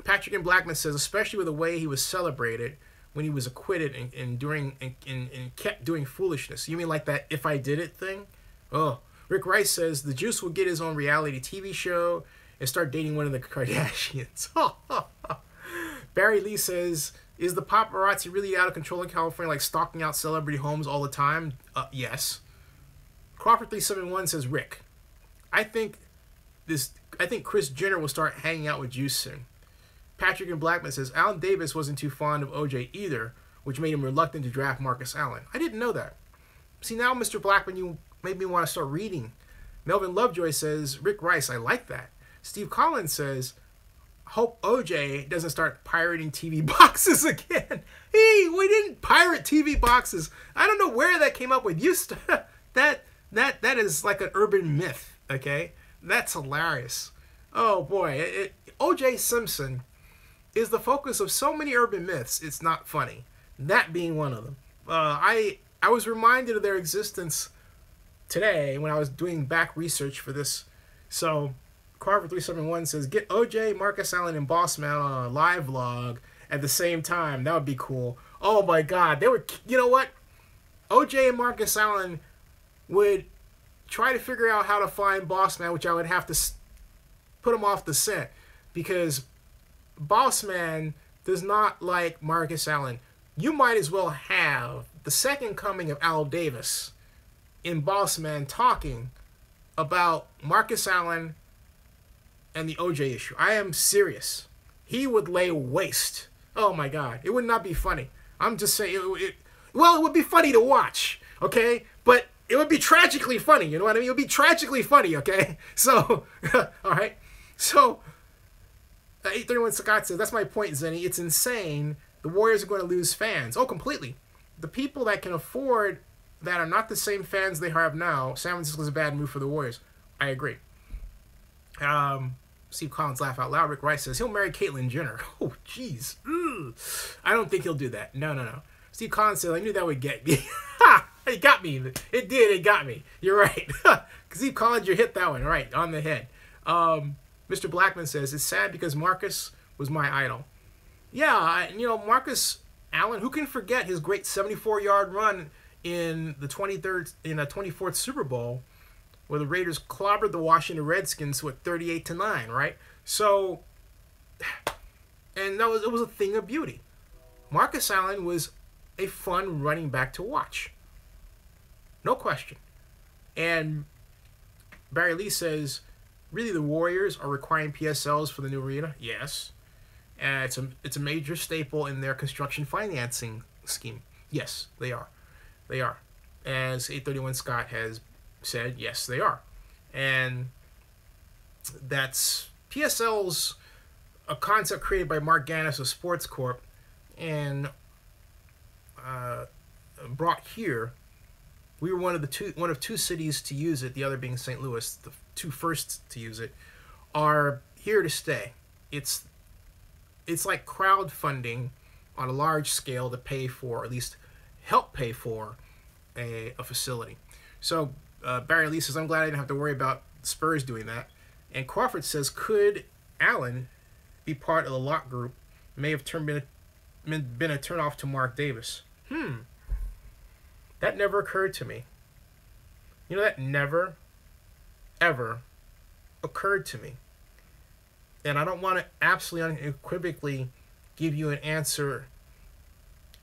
Patrick and Blackman says, especially with the way he was celebrated when he was acquitted and kept doing foolishness. You mean like that if I did it thing? Oh. Rick Rice says, the Juice will get his own reality TV show and start dating one of the Kardashians. Barry Lee says, is the paparazzi really out of control in California, like stalking out celebrity homes all the time? Yes. Crawford 371 says, Rick, I think Kris Jenner will start hanging out with Juice soon. Patrick and Blackman says, Alan Davis wasn't too fond of OJ either, which made him reluctant to draft Marcus Allen. I didn't know that. See, now, Mr. Blackman, you made me want to start reading. Melvin Lovejoy says, Rick Rice, I like that. Steve Collins says, hope OJ doesn't start pirating TV boxes again. Hey, we didn't pirate TV boxes. I don't know where that came up with. That is like an urban myth, okay? That's hilarious. Oh, boy. O.J. Simpson is the focus of so many urban myths, it's not funny. That being one of them. I was reminded of their existence today when I was doing back research for this. So, Carver371 says, get OJ, Marcus Allen, and Boss Man on a live vlog at the same time. That would be cool. Oh my God. You know what? OJ and Marcus Allen would try to figure out how to find Boss Man, which I would have to put him off the scent, because Boss Man does not like Marcus Allen. You might as well have the second coming of Al Davis in Boss Man talking about Marcus Allen and the OJ issue. I am serious. He would lay waste. Oh my God. It would not be funny. I'm just saying, Well, it would be funny to watch, okay? But it would be tragically funny, you know what I mean? It would be tragically funny, okay? So, all right. So, 831 Scott says, that's my point, Zenny. It's insane. The Warriors are going to lose fans. Oh, completely. The people that can afford that are not the same fans they have now. San Francisco's a bad move for the Warriors. I agree. Steve Collins laugh out loud. Rick Rice says he'll marry Caitlyn Jenner. Oh, jeez. I don't think he'll do that. No. Steve Collins says, I knew that would get me. Ha! It got me. It did. It got me. You're right. Steve Collins, you hit that one right on the head. Mr. Blackman says, it's sad because Marcus was my idol. Yeah, Marcus Allen, who can forget his great 74-yard run in the 24th Super Bowl, where the Raiders clobbered the Washington Redskins with 38-9, right? So, and it was a thing of beauty. Marcus Allen was a fun running back to watch. No question. And Barry Lee says, really the Warriors are requiring PSLs for the new arena? Yes. It's a major staple in their construction financing scheme. Yes, they are. They are. As 831 Scott has said, yes, they are. And that's PSL's a concept created by Mark Gannis of Sports Corp and brought here. We were one of two cities to use it, the other being St. Louis. The two first to use it are here to stay. It's like crowdfunding on a large scale to pay for, or at least help pay for, a facility. So Barry Lee says, I'm glad I didn't have to worry about Spurs doing that. And Crawford says, could Allen be part of the lock group? May have been a turnoff to Mark Davis. That never occurred to me. That never, ever occurred to me. And I don't want to absolutely unequivocally give you an answer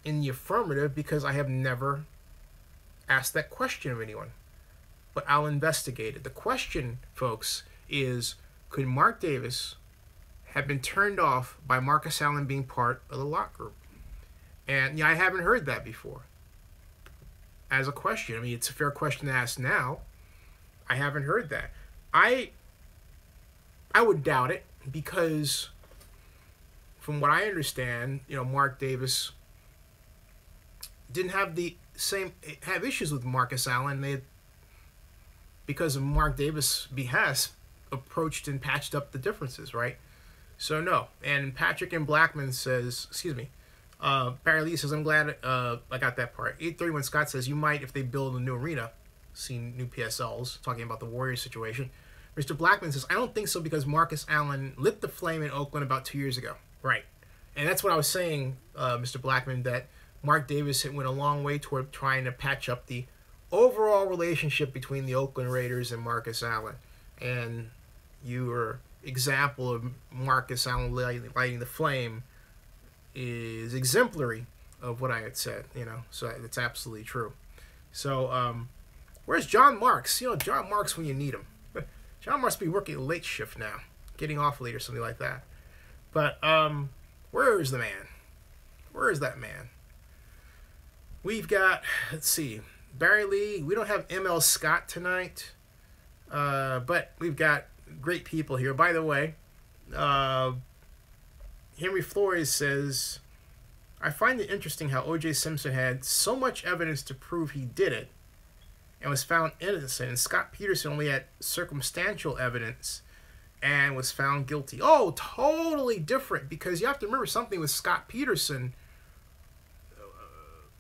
in the affirmative because I have never asked that question of anyone. But I'll investigate it. The question, folks, is could Mark Davis have been turned off by Marcus Allen being part of the lock group? And I haven't heard that before as a question. I mean, it's a fair question to ask now. I haven't heard that. I would doubt it because from what I understand, Mark Davis didn't have issues with Marcus Allen. They, because of Mark Davis' behest, approached and patched up the differences, right? So no. And Patrick and Blackman says, Barry Lee says, I'm glad I got that part. 831 Scott says, you might if they build a new arena, see new PSLs, talking about the Warriors situation. Mr. Blackman says, I don't think so because Marcus Allen lit the flame in Oakland about 2 years ago. Right. And that's what I was saying, Mr. Blackman, that Mark Davis went a long way toward trying to patch up the overall relationship between the Oakland Raiders and Marcus Allen. And your example of Marcus Allen lighting the flame is exemplary of what I had said, so it's absolutely true. So, where's John Marks? John Marks when you need him. John must be working a late shift now, getting off late or something like that. But, where is the man? Where is that man? We've got, let's see, Barry Lee. We don't have ML Scott tonight, but we've got great people here. By the way, Henry Flores says, I find it interesting how O.J. Simpson had so much evidence to prove he did it and was found innocent, and Scott Peterson only had circumstantial evidence and was found guilty. Oh, totally different, because you have to remember something with Scott Peterson.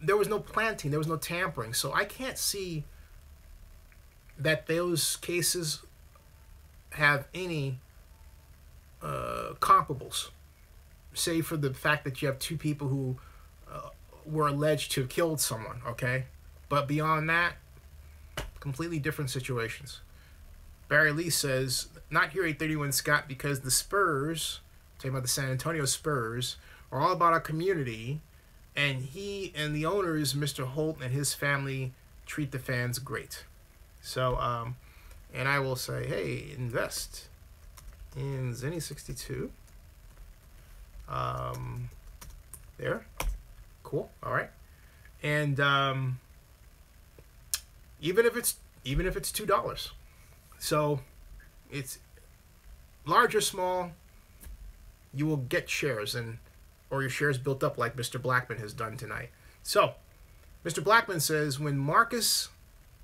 There was no planting, there was no tampering, so I can't see that those cases have any comparables, save for the fact that you have two people who were alleged to have killed someone, okay? But beyond that, completely different situations. Barry Lee says, not here 831 Scott, because the Spurs, talking about the San Antonio Spurs, are all about our community, and he and the owners, Mr. Holt and his family, treat the fans great. So, and I will say, hey, invest in Zenny62. There. Cool. All right. And even if it's $2, so it's large or small, you will get shares or your shares built up like Mr. Blackman has done tonight. So Mr. Blackman says when Marcus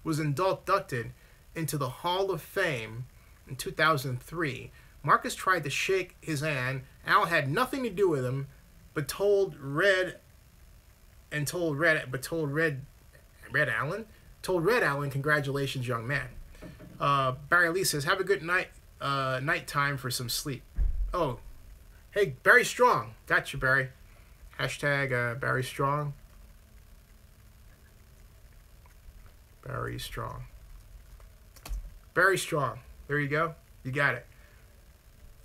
was inducted into the Hall of Fame in 2003, Marcus tried to shake his hand. Al had nothing to do with him, but told Red Allen, congratulations, young man. Barry Lee says, have a good night time for some sleep. Oh, hey, Barry Strong. Got you, Barry. Hashtag Barry Strong. Barry Strong. Barry Strong. There you go. You got it.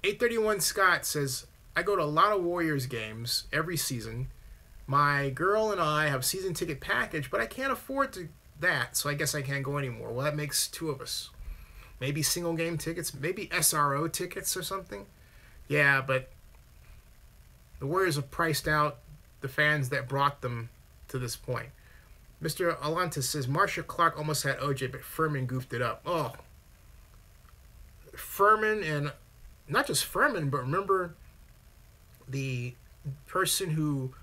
831 Scott says, I go to a lot of Warriors games every season. My girl and I have season ticket package, but I can't afford that, so I guess I can't go anymore. Well, that makes two of us. Maybe single game tickets, maybe SRO tickets or something. Yeah, but the Warriors have priced out the fans that brought them to this point. Mr. Alontis says, Marcia Clark almost had OJ, but Furman goofed it up. Oh. Furman, and not just Furman, but remember the person who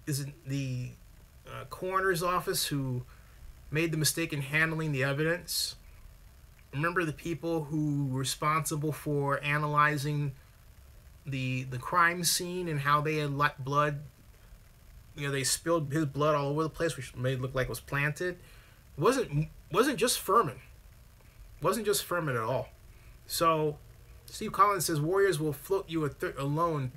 is in the coroner's office who made the mistake in handling the evidence? Remember the people who were responsible for analyzing the crime scene and how they had let blood, they spilled his blood all over the place, which made it look like it was planted. It wasn't just Furman. It wasn't just Furman at all. So Steve Collins says Warriors will float you a loan.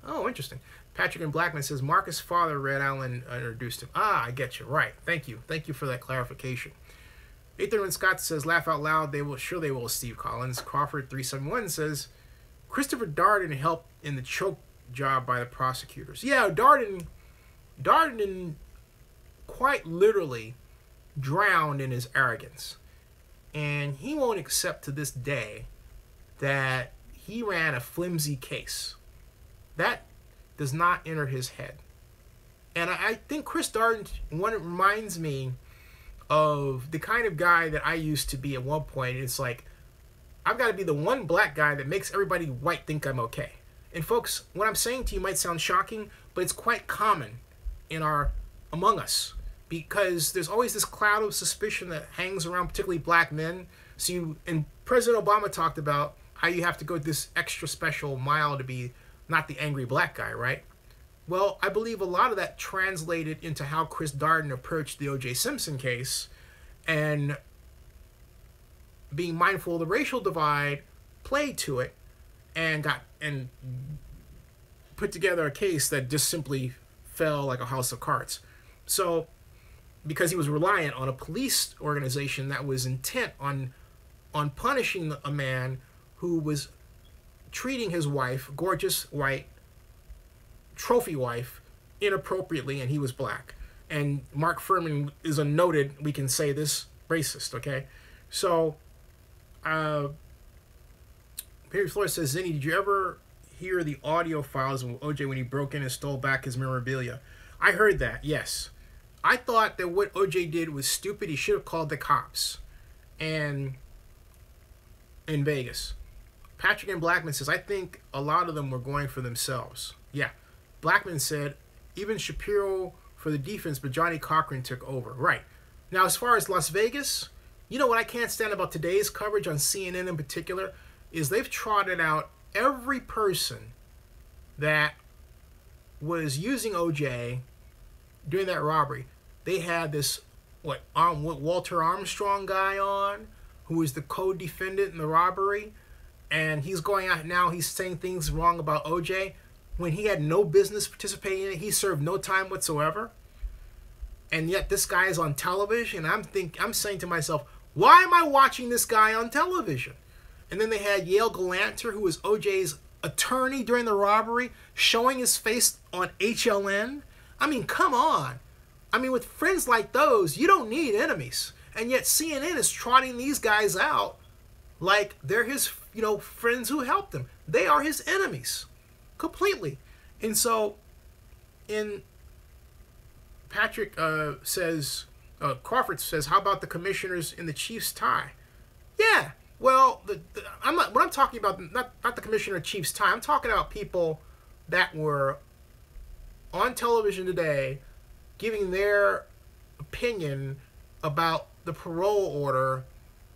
Oh, interesting. Patrick and Blackman says Marcus' father, Red Allen, introduced him. Ah, I get you. Right. Thank you. Thank you for that clarification. 831 Scott says, laugh out loud. They will. Sure they will, Steve Collins. Crawford 371 says, Christopher Darden helped in the choke job by the prosecutors. Yeah, Darden quite literally drowned in his arrogance. And he won't accept to this day that he ran a flimsy case. That does not enter his head. And I think Chris Darden reminds me of the kind of guy that I used to be at one point. It's like, I've got to be the one black guy that makes everybody white think I'm okay. And folks, what I'm saying to you might sound shocking, but it's quite common among us, because there's always this cloud of suspicion that hangs around particularly black men. And President Obama talked about how you have to go this extra special mile to be not the angry black guy, right? Well, I believe a lot of that translated into how Chris Darden approached the O.J. Simpson case, and being mindful of the racial divide, played to it, and put together a case that just simply fell like a house of cards. So, because he was reliant on a police organization that was intent on punishing a man who was treating his wife, gorgeous white trophy wife, inappropriately, and he was black. And Mark Furman is a noted, we can say this, racist, okay? So, Perry Flores says, Zinni, did you ever hear the audio files of OJ when he broke in and stole back his memorabilia? I heard that, yes. I thought that what OJ did was stupid. He should have called the cops. And in Vegas. Patrick and Blackman says, I think a lot of them were going for themselves. Yeah. Blackman said, even Shapiro for the defense, but Johnny Cochran took over. Right. Now, as far as Las Vegas, you know what I can't stand about today's coverage on CNN in particular is they've trotted out every person that was using OJ during that robbery. They had this, Walter Armstrong guy on, who was the co-defendant in the robbery, and he's going out now, he's saying things wrong about OJ when he had no business participating in it. He served no time whatsoever. And yet this guy is on television, and I'm saying to myself, why am I watching this guy on television? And then they had Yale Galanter, who was OJ's attorney during the robbery, showing his face on HLN. I mean, come on. I mean, with friends like those, you don't need enemies. And yet CNN is trotting these guys out like they're his, friends who helped him. They are his enemies. Completely. And so, in Patrick says, Crawford says, how about the commissioners in the Chiefs tie? Yeah, well, I'm not. What I'm talking about, not the commissioner of Chiefs tie. I'm talking about people that were on television today giving their opinion about the parole order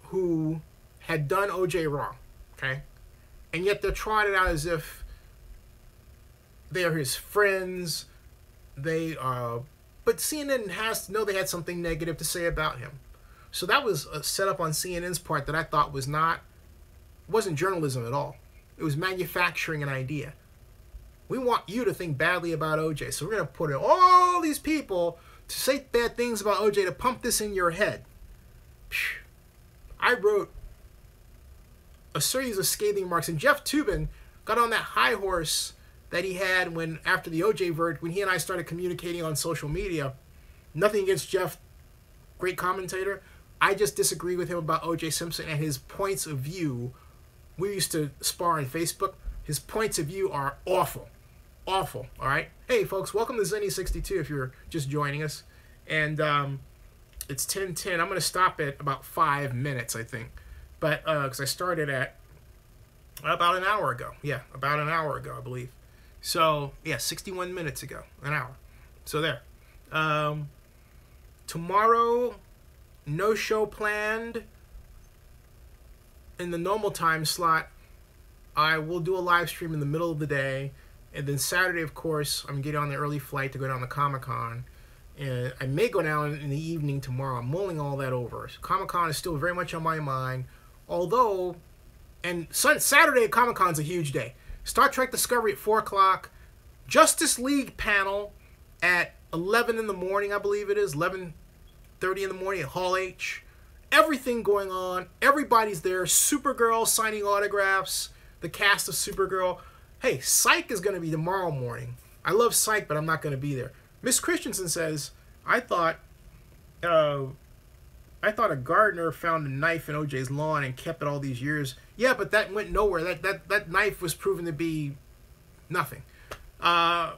who had done OJ wrong, okay? And yet they're trying it out as if they are his friends. But CNN has to know they had something negative to say about him. So that was a setup on CNN's part that I thought wasn't journalism at all. It was manufacturing an idea. We want you to think badly about OJ, so we're going to put in all these people to say bad things about OJ to pump this in your head. I wrote a series of scathing remarks, and Jeff Toobin got on that high horse that he had after the OJ verdict, when he and I started communicating on social media. Nothing against Jeff, great commentator. I just disagree with him about OJ Simpson and his points of view. We used to spar on Facebook. His points of view are awful. Awful, all right? Hey, folks, welcome to Zenny62 if you're just joining us. And it's 10:10. I'm going to stop at about 5 minutes, I think. But because I started at about an hour ago. Yeah, about an hour ago, I believe. So, yeah, 61 minutes ago, an hour. So there. Tomorrow, no show planned in the normal time slot. I will do a live stream in the middle of the day. And then Saturday, of course, I'm getting on the early flight to go down to Comic-Con. And I may go down in the evening tomorrow. I'm mulling all that over. Comic-Con is still very much on my mind. Although, and Saturday Comic-Con's a huge day. Star Trek Discovery at 4 o'clock. Justice League panel at 11 in the morning, I believe it is. 11:30 in the morning at Hall H. Everything going on. Everybody's there. Supergirl signing autographs. The cast of Supergirl. Hey, Psych is going to be tomorrow morning. I love Psych, but I'm not going to be there. Miss Christensen says, I thought a gardener found a knife in OJ's lawn and kept it all these years. Yeah, but that went nowhere. That knife was proven to be nothing. Tanner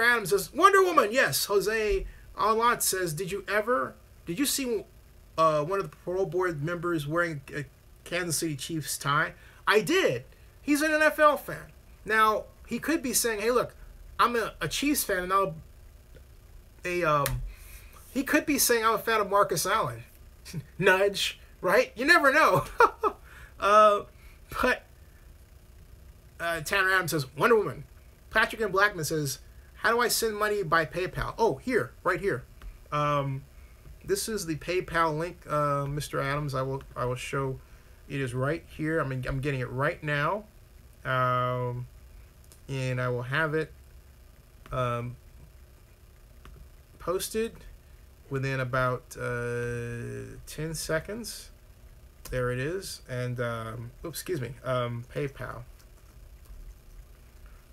Adams says, Wonder Woman, yes. Jose Alant says, did you see one of the parole board members wearing a Kansas City Chiefs tie? I did. He's an NFL fan. Now, he could be saying, hey, look, I'm a Chiefs fan, and he could be saying I'm a fan of Marcus Allen. Nudge, right? You never know. But Tanner Adams says, Wonder Woman. Patrick and Blackman says, how do I send money by PayPal? Oh, here, right here. This is the PayPal link, Mr. Adams. I will show. It is right here. I'm getting it right now, and I will have it posted within about 10 seconds. There it is. And oops, excuse me. PayPal.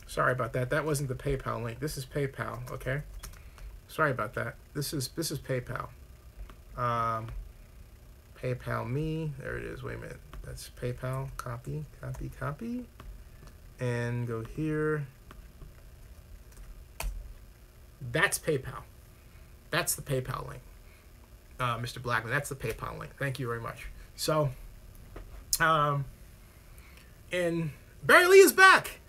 Sorry about that. That wasn't the PayPal link. This is PayPal. Okay. Sorry about that. This is PayPal. PayPal me. There it is. Wait a minute. That's PayPal. Copy. And go here. That's PayPal. That's the PayPal link. Mr. Blackman, that's the PayPal link. Thank you very much. So, and Barry Lee is back.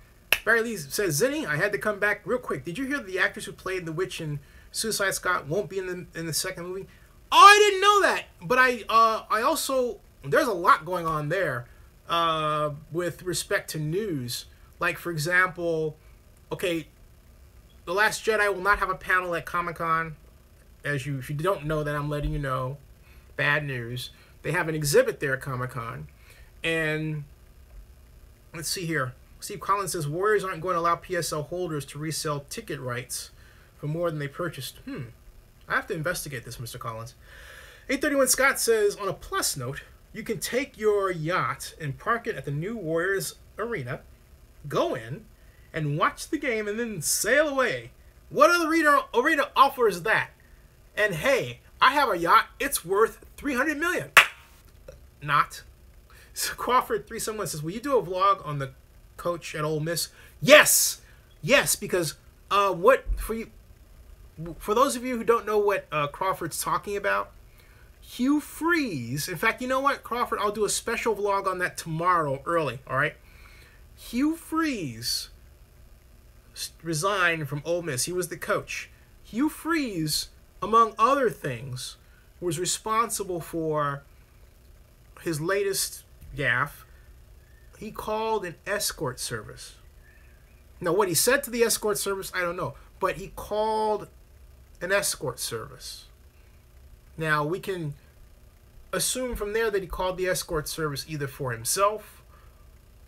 Barry Lee says, Zinni, I had to come back real quick. Did you hear that the actress who played the witch in Suicide Squad won't be in the second movie? Oh, I didn't know that. But I also, there's a lot going on there with respect to news. Like, for example, okay, The Last Jedi will not have a panel at Comic-Con. If you don't know that, I'm letting you know. Bad news. They have an exhibit there at Comic-Con. And let's see here. Steve Collins says, Warriors aren't going to allow PSL holders to resell ticket rights for more than they purchased. I have to investigate this, Mr. Collins. 831 Scott says, on a plus note, you can take your yacht and park it at the new Warriors arena, go in, and watch the game, and then sail away. What other arena offers that? And hey, I have a yacht. It's worth $300 million. Not. So Crawford 371 says, will you do a vlog on the coach at Ole Miss? Yes, because what for you? for those of you who don't know what Crawford's talking about, Hugh Freeze. In fact, you know what, Crawford? I'll do a special vlog on that tomorrow early. All right. Hugh Freeze resigned from Ole Miss. He was the coach. Hugh Freeze, among other things, was responsible for his latest gaffe. He called an escort service. Now, what he said to the escort service, I don't know. But he called an escort service. Now, we can assume from there that he called the escort service either for himself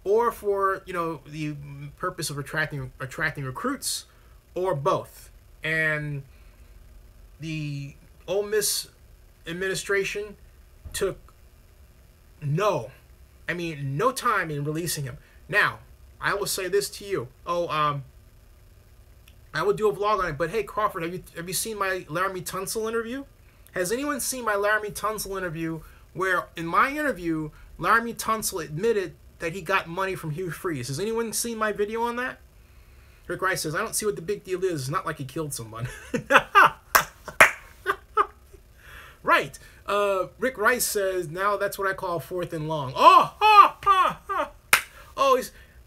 or for, you know, the purpose of attracting recruits, or both. And the Ole Miss administration took no time in releasing him. Now, I will say this to you. I will do a vlog on it, but hey, Crawford, have you seen my Laramie Tunsil interview? Has anyone seen my Laramie Tunsil interview, where in my interview, Laramie Tunsil admitted that he got money from Hugh Freeze? Has anyone seen my video on that? Rick Rice says, I don't see what the big deal is. It's not like he killed someone. Right. Rick Rice says, now that's what I call 4th and long.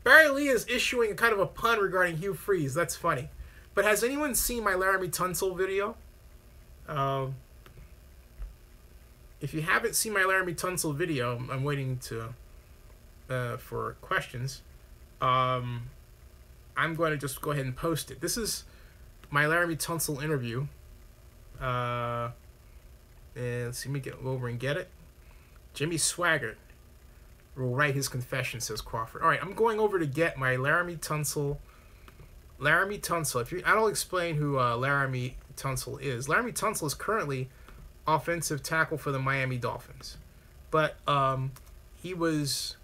Barry Lee is issuing a kind of a pun regarding Hugh Freeze. That's funny. But has anyone seen my Laramie Tunsil video? If you haven't seen my Laramie Tunsil video, I'm waiting for questions. I'm going to just go ahead and post it. This is my Laramie Tunsil interview. And let's see, let me get over and get it. Jimmy Swaggart will write his confession, says Crawford. All right, I'm going over to get my Laramie Tunsil. Laramie Tunsil. I'll explain who Laramie Tunsil is. Laramie Tunsil is currently offensive tackle for the Miami Dolphins, but he was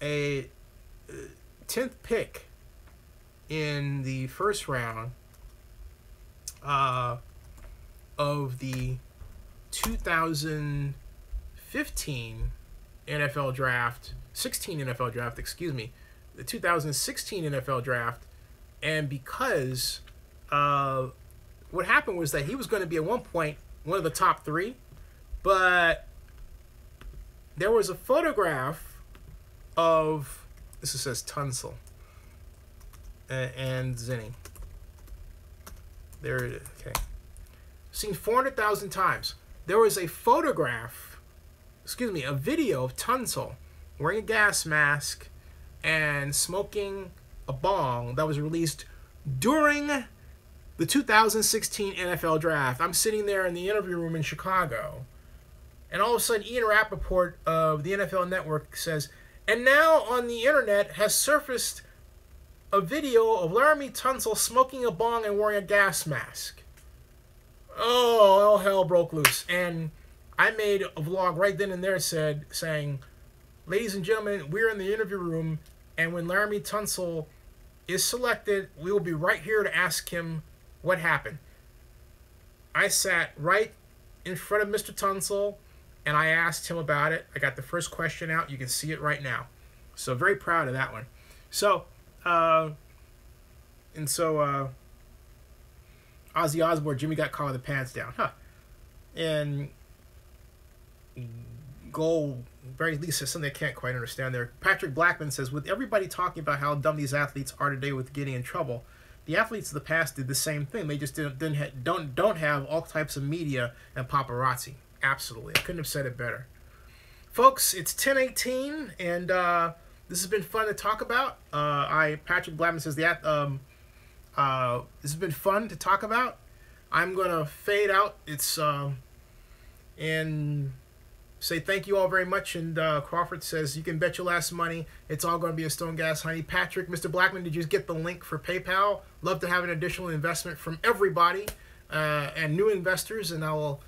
a 10th pick in the first round of the 2015 NFL draft, 16 NFL draft, excuse me, the 2016 NFL draft. And because what happened was that he was going to be at one point one of the top 3, but there was a photograph of, this says Tunsil and Zinni. There it is. Okay. Seen 400,000 times. There was a photograph, a video of Tunsil wearing a gas mask and smoking a bong that was released during the 2016 NFL draft. I'm sitting there in the interview room in Chicago, and all of a sudden Ian Rappaport of the NFL Network says, and now on the internet has surfaced a video of Laramie Tunsil smoking a bong and wearing a gas mask. Oh, all hell broke loose. And I made a vlog right then and there saying, ladies and gentlemen, we're in the interview room, and when Laramie Tunsil is selected, we will be right here to ask him what happened. I sat right in front of Mr. Tunsil, and I asked him about it. I got the first question out. You can see it right now. So very proud of that one. So, Ozzy Osbourne, Jimmy got caught with the pants down. Huh. And Barry Lee says something I can't quite understand there. Patrick Blackman says, with everybody talking about how dumb these athletes are today with getting in trouble, the athletes of the past did the same thing. They just don't have all types of media and paparazzi. Absolutely. I couldn't have said it better. Folks, it's 10:18, and this has been fun to talk about. Patrick Blackman says this has been fun to talk about. I'm going to fade out. It's and say thank you all very much. And Crawford says, you can bet your last money it's all going to be a Stone Gas Honey. Patrick, Mr. Blackman, did you get the link for PayPal? Love to have an additional investment from everybody and new investors, and I will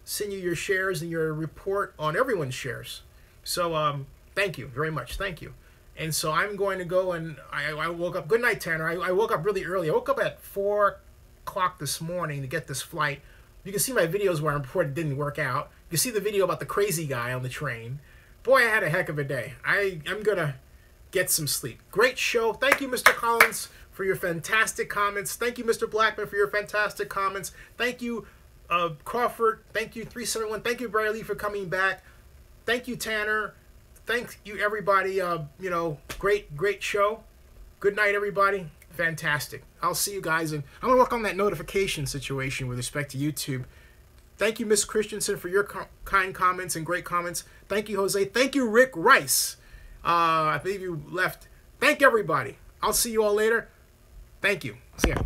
send you your shares and your report on everyone's shares. So thank you very much. Thank you. And so I'm going to go, and I woke up. Good night, Tanner. I woke up really early. I woke up at 4 o'clock this morning to get this flight. You can see my videos where I reported it didn't work out. You can see the video about the crazy guy on the train. Boy, I had a heck of a day. I'm going to get some sleep. Great show. Thank you, Mr. Collins, for your fantastic comments. Thank you, Mr. Blackman, for your fantastic comments. Thank you, Crawford. Thank you, 371. Thank you, Bradley, for coming back. Thank you, Tanner. Thank you, everybody. You know, great show. Good night, everybody. Fantastic. I'll see you guys. And I'm going to work on that notification situation with respect to YouTube. Thank you, Miss Christensen, for your kind comments and great comments. Thank you, Jose. Thank you, Rick Rice. I believe you left. Thank everybody. I'll see you all later. Thank you. See ya.